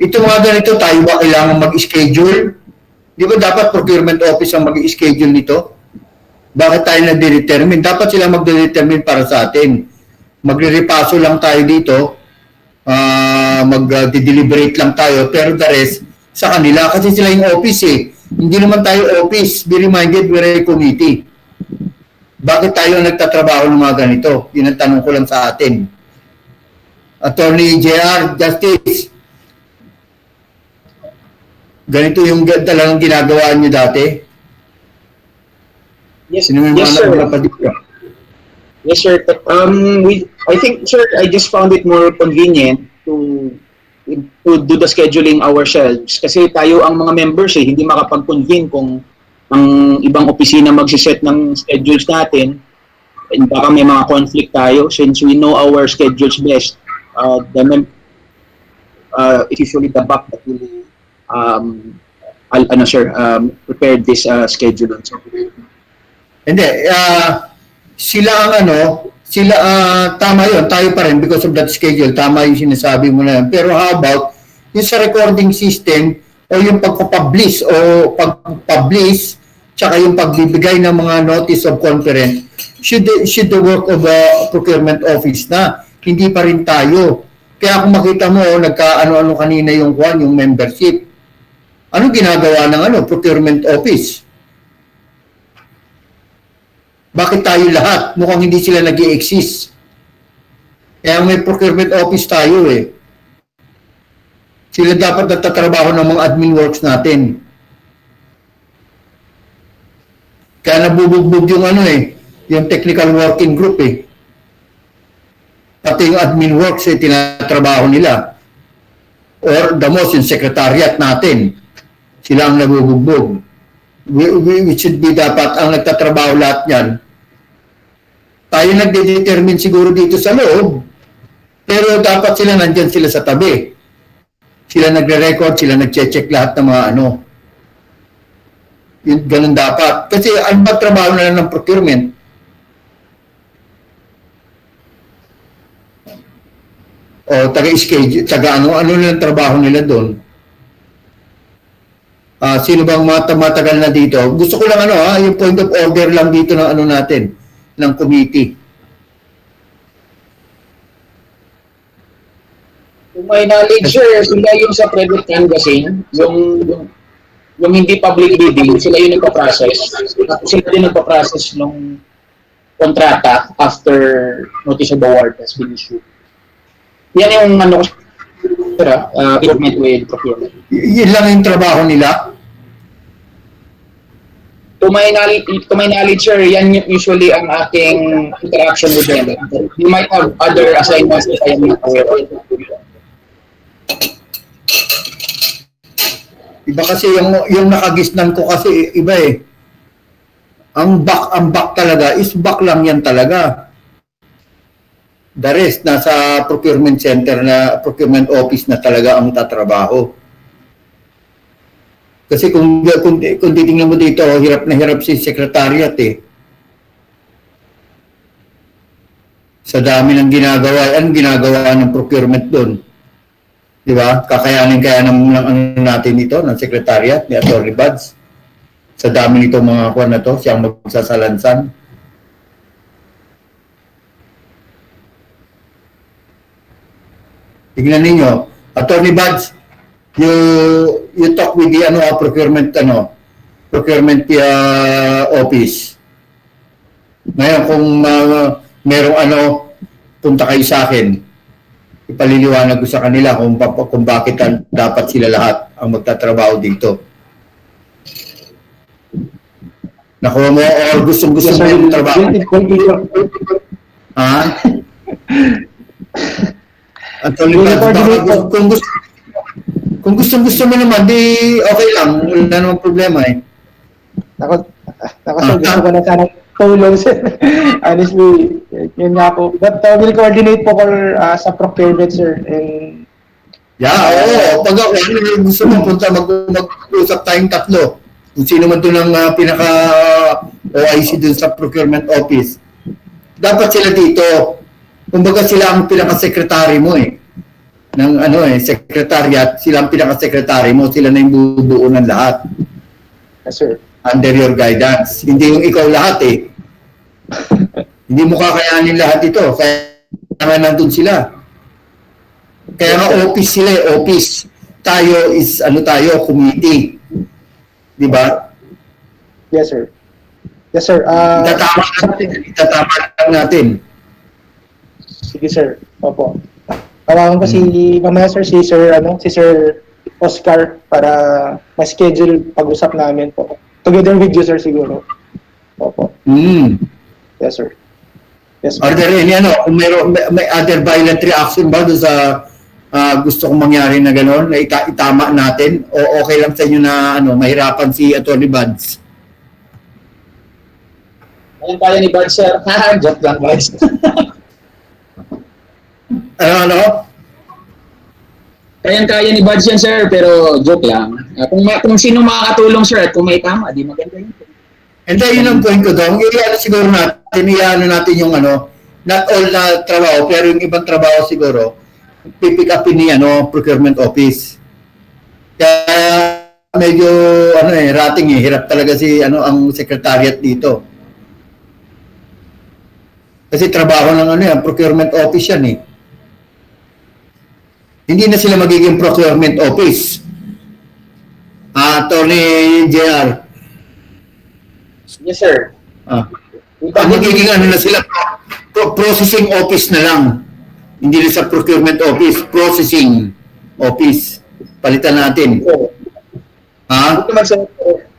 A: Ito mga ganito, tayo ba kailangan mag-schedule? Di ba dapat procurement office ang mag-schedule nito? Bakit tayo nade-determine? Dapat sila magde-determine para sa atin. Magre-repaso lang tayo dito, mag-deliberate lang tayo, pero the rest sa kanila kasi sila yung office eh. Hindi naman tayo office. Be reminded, we're a committee. Bakit tayo nagtatrabaho ng mga ganito? Yun ang tanong ko lang sa atin. Attorney JR, Justice, ganito yung talagang ginagawa niyo dati?
F: Yes,
A: Sino may
F: yes, sir. Yes, sir. I think, sir, I just found it more convenient to do the scheduling ourselves. Kasi tayo ang mga members hindi makapag-convene kung ang ibang opisina magsiset ng schedules natin. And baka may mga conflict tayo. Since we know our schedules best, it's usually the BAC that will prepare this schedule.
A: Hindi, sila ang tama yun, tayo pa rin because of that schedule, tama yung sinasabi mo na yun. Pero how about yung sa recording system o yung pagpapublish tsaka yung pagbibigay ng mga notice of conference should the work of the procurement office na, hindi pa rin tayo. Kaya kung makita mo, nagka-ano-ano kanina yung membership. Ano ginagawa ng procurement office? Bakit tayo lahat? Mukhang hindi sila nag-i-exist. Kaya may procurement office tayo eh. Sila dapat nagtatrabaho ng mga admin works natin. Kaya nabubugbog yung yung technical working group eh. Pati yung admin works tinatrabaho nila. Or the most, yung secretariat natin. Sila ang nabubugbog. We should be dapat ang nagtatrabaho lahat yan. Tayo nagde-determine siguro dito sa loob. Pero dapat sila nandyan sila sa tabi. Sila nagre-record, sila nag-check lahat ng mga Yun, ganun dapat. Kasi ang trabaho na lang ng procurement. O taga-schedule, ano lang trabaho nila doon. Sino bang matagal na dito? Gusto ko lang yung point of order lang dito ng natin, ng committee.
F: Kung may knowledge, sir, sila yung sa private canvassing, yung hindi public bidding, sila yung nagpa-process. Sila din nagpa-process ng kontrata after notice of award has been issued. Yan yung improvement with procurement.
A: Yun lang yung trabaho nila?
F: To my knowledge, sir, yan usually ang aking interaction with them. You might have other assignments that I am not aware of.
A: Iba kasi yung nakagisnan ko kasi iba eh. Ang BAC talaga is BAC lang yan talaga. The rest nasa procurement center na procurement office na talaga ang tatrabaho. Kasi kung titingnan mo dito, hirap na hirap si secretariat eh. Sa dami ng ginagawa, anong ginagawa ng procurement doon? Di ba? Kakayanin ng natin ito, ng secretariat, ni Atty. Buds. Sa dami nito mga kuwan na to, siyang magsasalansan. Tingnan ninyo, Atty. Buds, you talk with the procurement office. Ngayon kung merong punta kayo sa akin, ipaliliwanag ko sa kanila kung bakit dapat sila lahat ang magtatrabaho dito. Nakuha mo or gustong-gusto mo yung trabaho? Ha? Atty. Buds, kung gustong-gusto mo naman, di okay lang. Wala namang problema eh.
B: Sir, gusto ko na sana tulong, sir. Honestly, yun nga po. But we'll coordinate po sa procurement, sir. And,
A: oo. Pag ako, gusto mo punta, mag-usap tayong tatlo. Kung sino man doon ang pinaka-OIC doon sa procurement office. Dapat sila dito. Kumbaga sila ang pinaka-secretary mo eh. Ng secretariat, sila ang pinaka-secretary mo. Sila na yung bubuo ng lahat.
B: Yes, sir.
A: Under your guidance. Hindi yung ikaw lahat eh. Hindi mo kakayanin lahat ito. Kaya nga nandun sila. Kaya nga office sila eh, office. Tayo is, committee. Di ba?
B: Yes, sir. Yes, sir.
A: Itatama lang natin.
B: Sige, sir. Opo. Tawagan ko si mamaya, sir, si Sir Oscar para ma-schedule pag-usap namin po. Together with you, sir, siguro. Opo. Yes, sir. Yes,
A: Are there any, kung may other violent reaction ba doon sa gusto kong mangyari na gano'n, na itama natin? O okay lang sa inyo na mahirapan si Atty. Buds?
F: Kaya ni Buds, sir. Joke lang, Buds. Kaya ni Buds yan, sir, pero joke lang. Kung sino makakatulong, sir, at kung may tama, di maganda yun.
A: Hindi, yun ang point ko doon. Siguro natin yung not all na trabaho, pero yung ibang trabaho siguro, pipick upin ni procurement office. Kaya medyo rating hirap talaga si ang secretariat dito. Kasi trabaho ng procurement office yan eh. Hindi na sila magiging procurement office. Attorney JR.
F: Yes, sir.
A: Magiging na sila, processing office na lang. Hindi na sa procurement office, processing office. Palitan natin.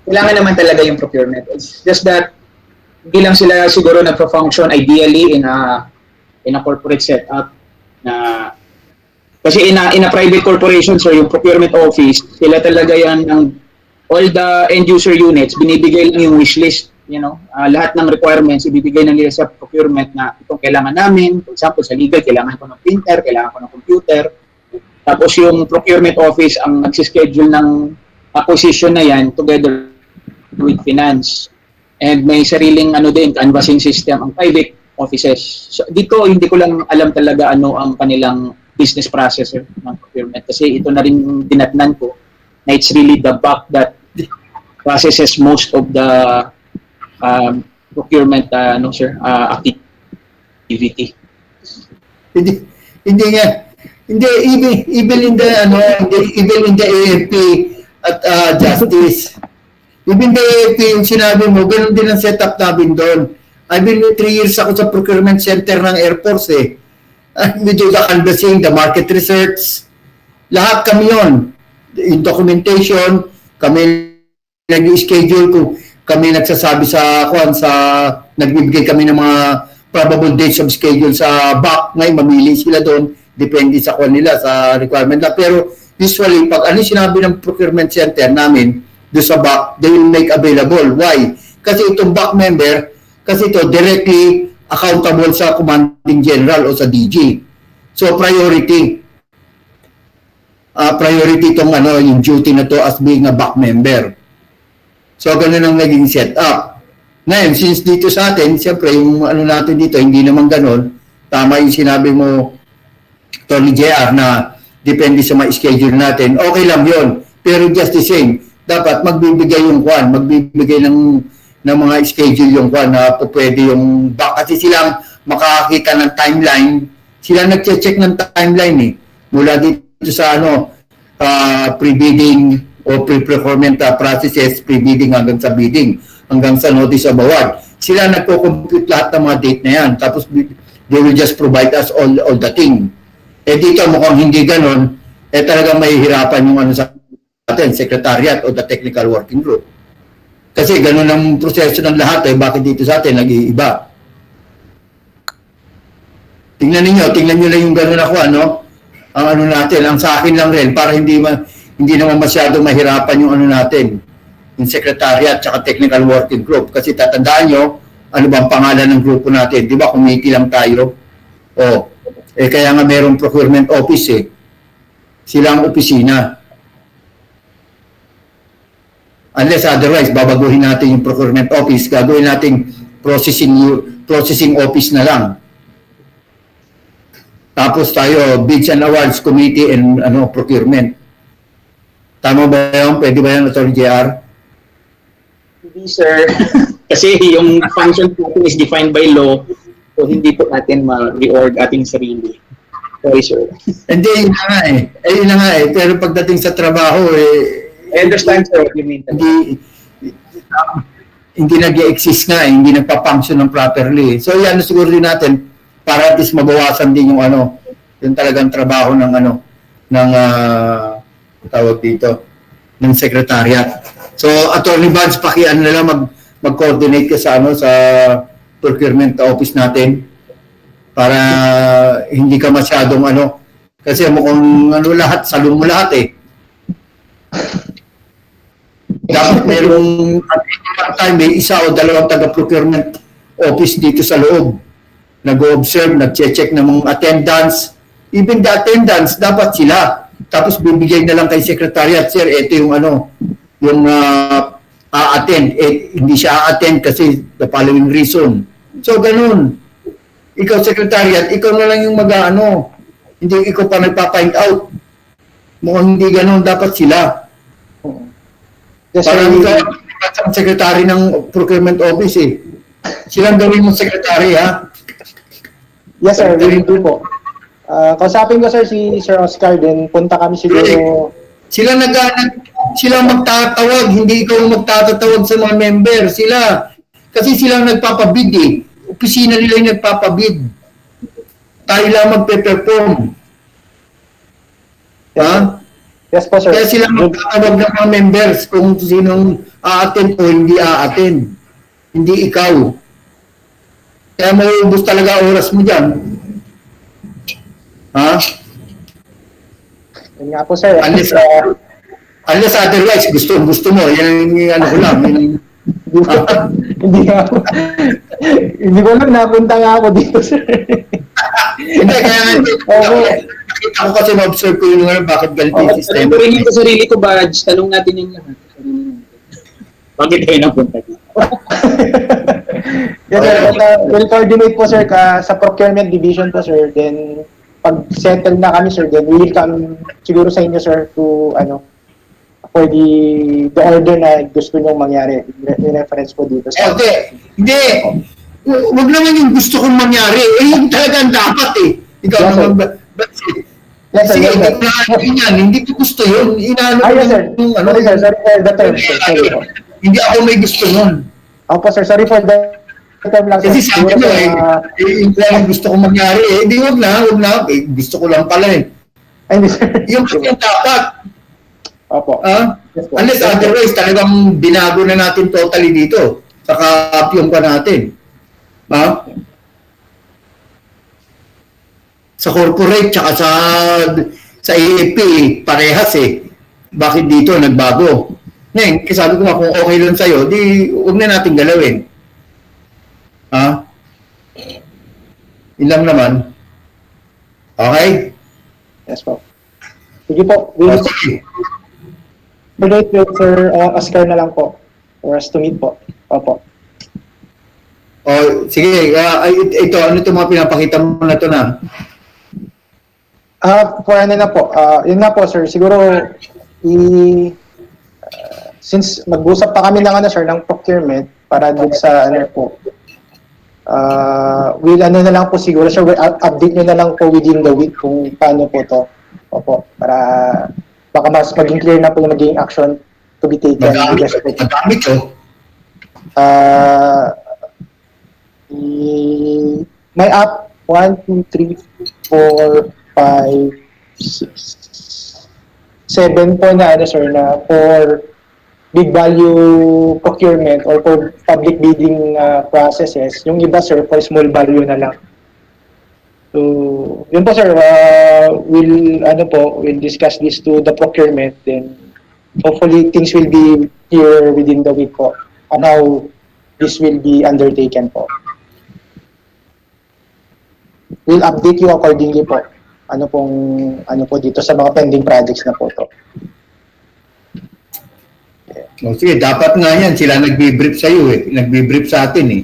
F: Kailangan naman talaga yung procurement. It's just that hindi lang sila siguro nagpa-function ideally in a corporate setup na kasi in a private corporation, sir, yung procurement office, sila talaga yan ng all the end user units, binibigay lang yung wish list, lahat ng requirements ibibigay na nila sa procurement na itong kailangan namin. For example, sa legal, kailangan ko ng printer, kailangan ko ng computer. Tapos yung procurement office ang nagsischedule ng acquisition na yan together with finance. And may sariling canvassing system ang private offices. So, dito, hindi ko lang alam talaga ang kanilang business process ng procurement. Kasi ito na rin dinatnan ko na it's really the back that processes most of the procurement activity.
A: Hindi even in the AFP at justice. Even the AFP, yung sinabi mo, ganun din ang setup namin doon. I've been 3 years ako sa procurement center ng Air Force eh. We do the canvassing, the market research, lahat kami yon. Yung documentation, kami nag-schedule kung kami nagsasabi nagbibigay kami ng mga probable dates of schedule sa BAC. Ngayon, mamili sila doon, depende sa nila, sa requirement na. Pero usually, pag sinabi ng procurement center namin, doon sa BAC, they will make available. Why? Kasi itong BAC member, kasi ito directly accountable sa commanding general o sa DG. So priority. Priority itong yung duty na to as being a BAC member. So ganun ang naging setup. Ngayon, since dito sa atin, siyempre yung natin dito, hindi naman ganun. Tama yung sinabi mo, Tony JR, na depende sa mga schedule natin. Okay lang yon. Pero just the same, dapat magbibigay yung magbibigay ng mga schedule yung na pwede yung back. Kasi silang makakita ng timeline. Sila nag-check ng timeline eh. Mula dito sa pre-bidding o pre-procurement processes, pre-bidding hanggang sa bidding, hanggang sa notice of award. Sila nagko-compute lahat ng mga date na yan. Tapos they will just provide us all the thing. Eh dito mukhang hindi ganon, talagang mahihirapan yung sa atin, secretariat o the technical working group. Kasi ganun ang proseso ng lahat bakit dito sa atin nag-iiba. Tingnan nyo lang yung ganun ako, ang natin, ang sa akin lang rin, para hindi naman masyadong mahirapan yung natin, yung secretariat at technical working group. Kasi tatandaan nyo, ano bang pangalan ng grupo natin? Di ba, committee lang tayo? Kaya nga merong procurement office silang opisina. Unless otherwise, babaguhin natin yung procurement office, gagawin natin processing office na lang. Tapos tayo, Bids and Awards Committee and procurement. Tama ba yun? Pwede ba yan, Atty. JR?
F: sir. Kasi yung function natin is defined by law. So, hindi po natin ma-reorg ating sarili. Sorry, sir.
A: Hindi, yun na nga eh. Yun na nga eh. Pero pagdating sa trabaho
F: I understand, sir, what you mean.
A: Hindi nag-exist nga eh. Hindi nagpa-function ng properly. So, yan siguro din natin para at least mabawasan din yung yung talagang trabaho ng tawag dito, ng secretariat. So, Attorney Buds, na lang mag-coordinate ka sa sa procurement office natin para hindi ka masyadong kasi mukhang lahat, salon mo lahat eh. Dapat merong time, may isa o dalawang taga-procurement office dito sa loob. Nag-observe, nag-check ng mga attendance. Even the attendance, dapat sila. Tapos bibigay na lang kay secretariat, sir, ito yung yung a-attend. Hindi siya a-attend kasi the following reason. So, ganun. Ikaw, secretariat, ikaw na lang yung hindi ikaw pa nagpa-find out. Mukhang hindi ganun, dapat sila. Parang ikaw ang secretary ng procurement office eh. Silang gawin mo secretary, ha?
B: Yes, sir. Will do po. Kausapin ko, sir, si Sir Oscar, then punta kami siguro.
A: Sila magtatawag, hindi ikaw magtatawag sa mga member. Sila. Kasi sila nagpapabid eh. Opisina nila yung nagpapabid. Tayo lang magpe-perform. Ha?
B: Yes po, sir.
A: Kaya sila magtatawag ng mga members kung sinong a-attend o hindi a-attend. Hindi ikaw. Kaya mauubos talaga oras mo dyan. Ha?
B: Yan nga po, sir.
A: Unless otherwise, gusto mo. Yan yung ko lang.
B: Hindi ko lang napunta nga ako dito, sir.
A: Hindi, kaya nakita ko kasi ma-observe ko yung bakit ganito yung system.
F: Kung rin ko sarili ko, Badge, tanong natin yung lahat. Bakit kayo napunta dito?
B: Yes, sir. We'll coordinate po, sir, sa procurement division po, sir. Then, pag settle na kami, sir, then we will come siguro sa inyo, sir, to, for the order na gusto nyong mangyari. I-reference po dito.
A: Hindi. Huwag naman yung gusto kong mangyari. Yung talagang dapat eh. Ikaw
B: yes,
A: naman
B: yes, sir.
A: Sige, hindi ko gusto yun.
B: Yes, sir. Sorry, sir. Sorry for the term, sir. Sorry po.
A: Hindi ako may gusto nun.
B: Opo, sir. Sorry for the term lang, sir.
A: Kasi sabi ko yung gusto kong mangyari eh. Hindi, huwag na. Gusto ko lang pala eh.
B: Hindi, sir.
A: Yung dapat.
B: Opo.
A: Unless otherwise, talagang binago na natin totally dito. Saka yung pa natin. Ha? Sa corporate, tsaka sa AFP, parehas eh. Bakit dito nagbago? Ngayon, sabi ko nga kung okay lang sa'yo, di huwag na natin galawin. Ha? Ilang naman. Okay?
B: Yes po. Sige po.
A: Sige.
B: Wait, Sir Oscar na lang po. For us to meet po. Opo.
A: Sige. Ito, ano ito mga pinapakita mo na ito na?
B: For ano na po. Yun na po, sir. Siguro, since mag-usap pa kami ng sir, ng procurement, para dun sa po, we'll na lang po siguro, sir, update nyo na lang po within the week kung paano po to. Opo, para baka mas maging clear na po yung magiging action to be taken.
A: Madami to.
B: May app 1, 2, 3, 4, 5, 6, 7 po na sir, na for big value procurement or for public bidding processes. Yung iba, sir, for small value na lang. So, yun po, sir, we'll discuss this to the procurement, then hopefully things will be clear within the week po on how this will be undertaken po. We'll update you accordingly po. Ano po dito sa mga pending projects na po to.
A: Sige, dapat nga yan. Sila nagbi-brief sa'yo eh. Nagbi-brief sa atin eh.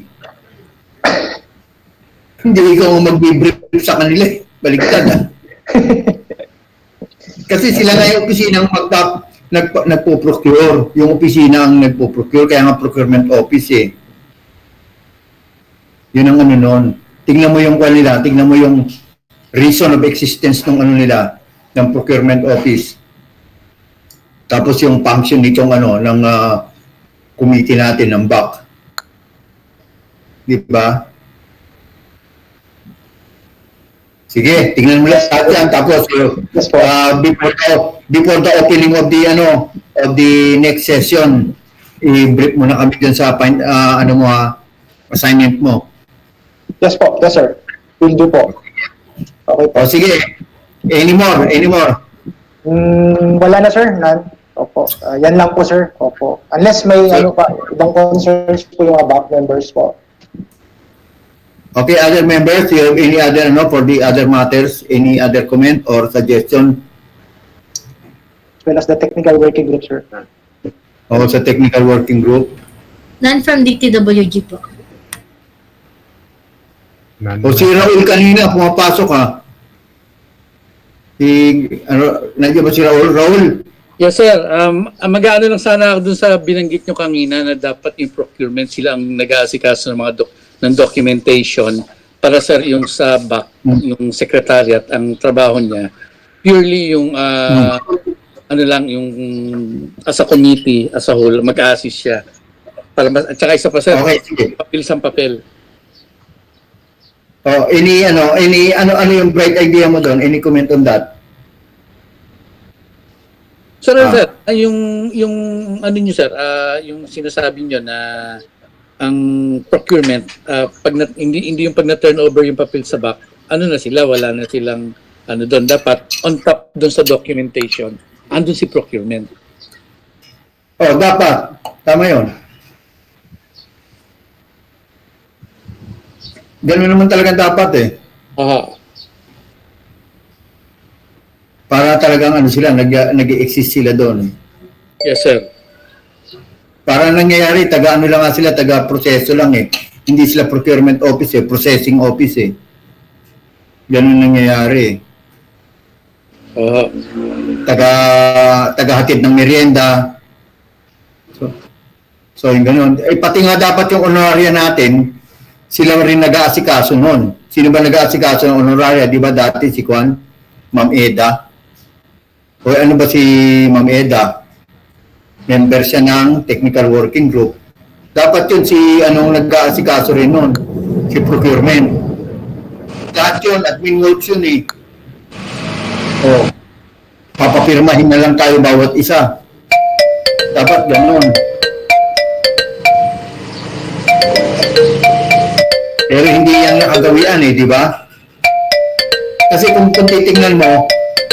A: Hindi ikaw magbi-brief sa kanila eh. Baliktad ah. Kasi sila nga yung opisinang nagpo-procure. Yung opisina ang nagpo-procure, kaya nga procurement office eh. Yun ang ano nun. Tingnan mo yung kanila, tingnan mo yung reason of existence ng ano nila, ng procurement office. Tapos yung function nitong ano, ng committee natin, ng BAC. Di ba? Sige, tingnan mo lang lahat yan. Tapos, before the opening of the next session, i-brief mo na kami dyan sa assignment mo.
B: Yes po, yes sir. Will do po. Okay po.
A: O sige, any more?
B: Wala na sir, none. Opo. Yan lang po sir. Opo. Unless may ibang concerns po yung ABAC members po.
A: Okay, other members, you have any other, for the other matters, any other comment or suggestion?
B: As well as the technical working group, sir.
A: O sa technical working group?
D: None from DTWG po.
A: O si Raul kanina, pumapasok ha? Nandiyan ba si Raul? Raul?
I: Yes, sir. Mag-aano lang sana ako dun sa binanggit nyo kanina na dapat yung procurement sila ang nag-aasikaso ng mga ng documentation para sir yung sa BAC, yung secretariat, ang trabaho niya purely yung ano lang yung as a committee, as a whole, mag-assist siya. Para at saka isa pa sir, papel sa papel.
A: Oh, ano yung bright idea mo doon? Any comment on that?
I: Sir, sir, yung ano niyo sir, yung sinasabi niyo na ang procurement hindi yung pag na-turn over yung papel sa BAC, ano na sila, wala na silang ano doon, dapat on top doon sa documentation andun si procurement.
A: Oh, dapat. Tama yun. Ganun naman talaga dapat eh. Para talagang ano sila, nag-exist sila doon.
I: Yes, sir.
A: Para nangyayari, taga-ano lang nga sila, taga-proseso lang eh. Hindi sila procurement office eh, processing office eh. Ganun nangyayari eh. Taga-hatid ng merienda. So yung ganun. Pati nga dapat yung honoraria natin, sila rin nag-aasikaso noon. Sino ba nag-aasikaso ng honoraria? Di ba dati si Juan? Ma'am Eda? O ano ba si Ma'am Eda? Member siya ng technical working group. Dapat yun si nag-aasikaso rin noon. Si procurement. Lahat yun, admin works yun eh. O, papapirmahin na lang tayo bawat isa. Dapat ganun. Pero hindi yan nakagawian eh, di ba? Kasi kung titingnan mo,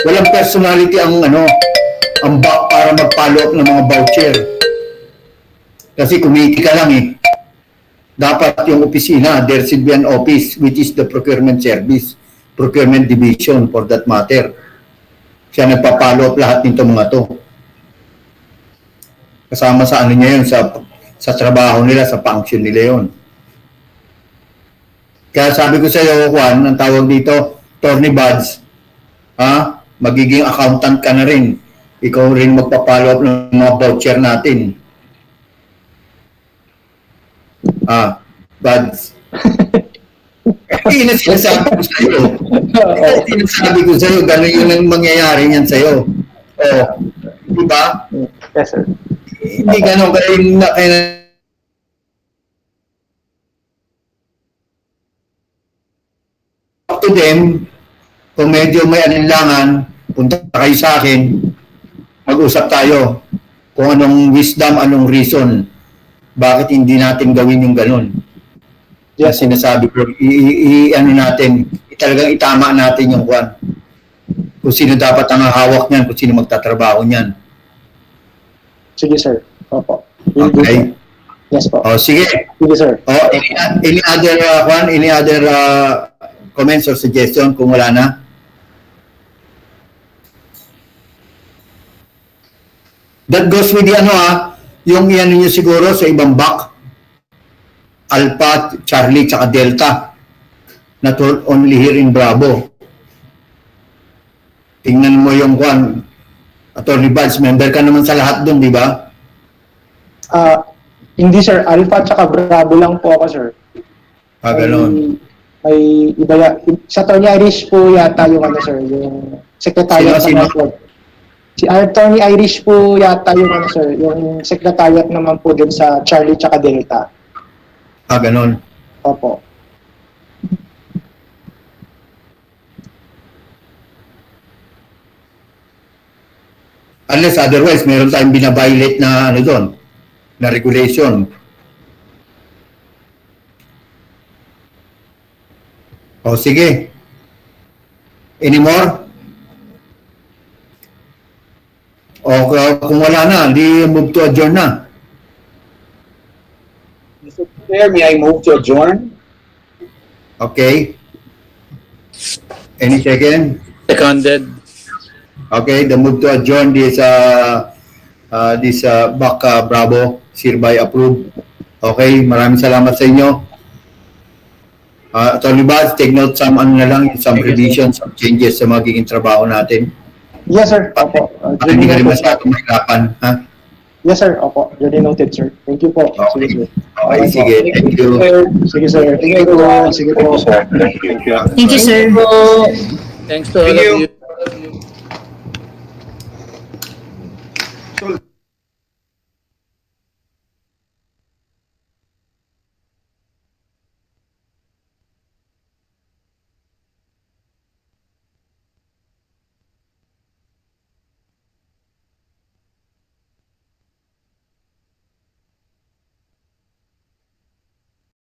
A: walang personality ang BAC para mag-follow up ng mga voucher. Kasi committee ka lang eh. Dapat yung opisina, there should be an office which is the procurement service, procurement division for that matter. Siya nagpa-follow up lahat nito mga to. Kasama sa ano niya yun, sa trabaho nila, sa function nila yun. Kaya sabi ko sa iyo, Juan, ang tawag dito, Tony Buds, magiging accountant ka na rin. Ikaw rin magpa-follow up ng mga voucher natin. Buds. Hindi na sinasabi ko sa iyo. Sinasabi ko sa iyo, gano'n yun ang mangyayari niyan sa iyo. Di ba?
B: Yes, sir.
A: Hindi gano'n kaya up to them, kung medyo may alinlangan, punta kayo sa akin, mag-usap tayo kung anong wisdom, anong reason, bakit hindi natin gawin yung ganun. Yes, sinasabi ko, talagang itama natin yung Juan. Kung sino dapat ang hawak niyan, kung sino magtatrabaho niyan.
B: Sige, sir. Opo.
A: Okay.
B: Yes po.
A: Sige.
B: Sige, sir.
A: Any other, Juan, any other comments or suggestion kung wala na? That goes with the yung iyan niyo siguro sa ibang BAC, Alpha, Charlie, tsaka Delta. Not only here in Bravo. Tingnan mo yung Juan, Attorney Buds, member ka naman sa lahat doon, di ba?
B: Hindi sir, Alpha tsaka Bravo lang po ako sir.
A: Ganun.
B: May iba sa Attorney Irish po yata yung ano sir, yung secretariat
A: Sino?
B: naman po. Si Attorney Irish po yata yung ano sir, yung secretariat naman po din sa Charlie tsaka Delta.
A: Ganun.
B: Opo.
A: Unless otherwise, meron tayong binabiolate na ano doon, na regulation. O sige. Any more? O kung wala na, di move to adjourn na.
F: Mr. Chair, may I move to adjourn?
A: Okay. Any second?
I: Seconded.
A: Okay, the move to adjourn this BAC Bravo hereby approved. Okay, maraming salamat sa inyo. Attorney Baz, take note some ano na lang, some revisions, some changes sa magiging trabaho natin.
B: Yes sir, opo.
A: Hindi ka rin masyadong mahirapan, ha?
B: Yes sir, opo. Duly noted sir. Thank you po.
A: Okay, okay sige. Thank you.
B: Sige sir. Thank you po. Sige po.
D: Thank you, sir.
I: Thanks to all of you.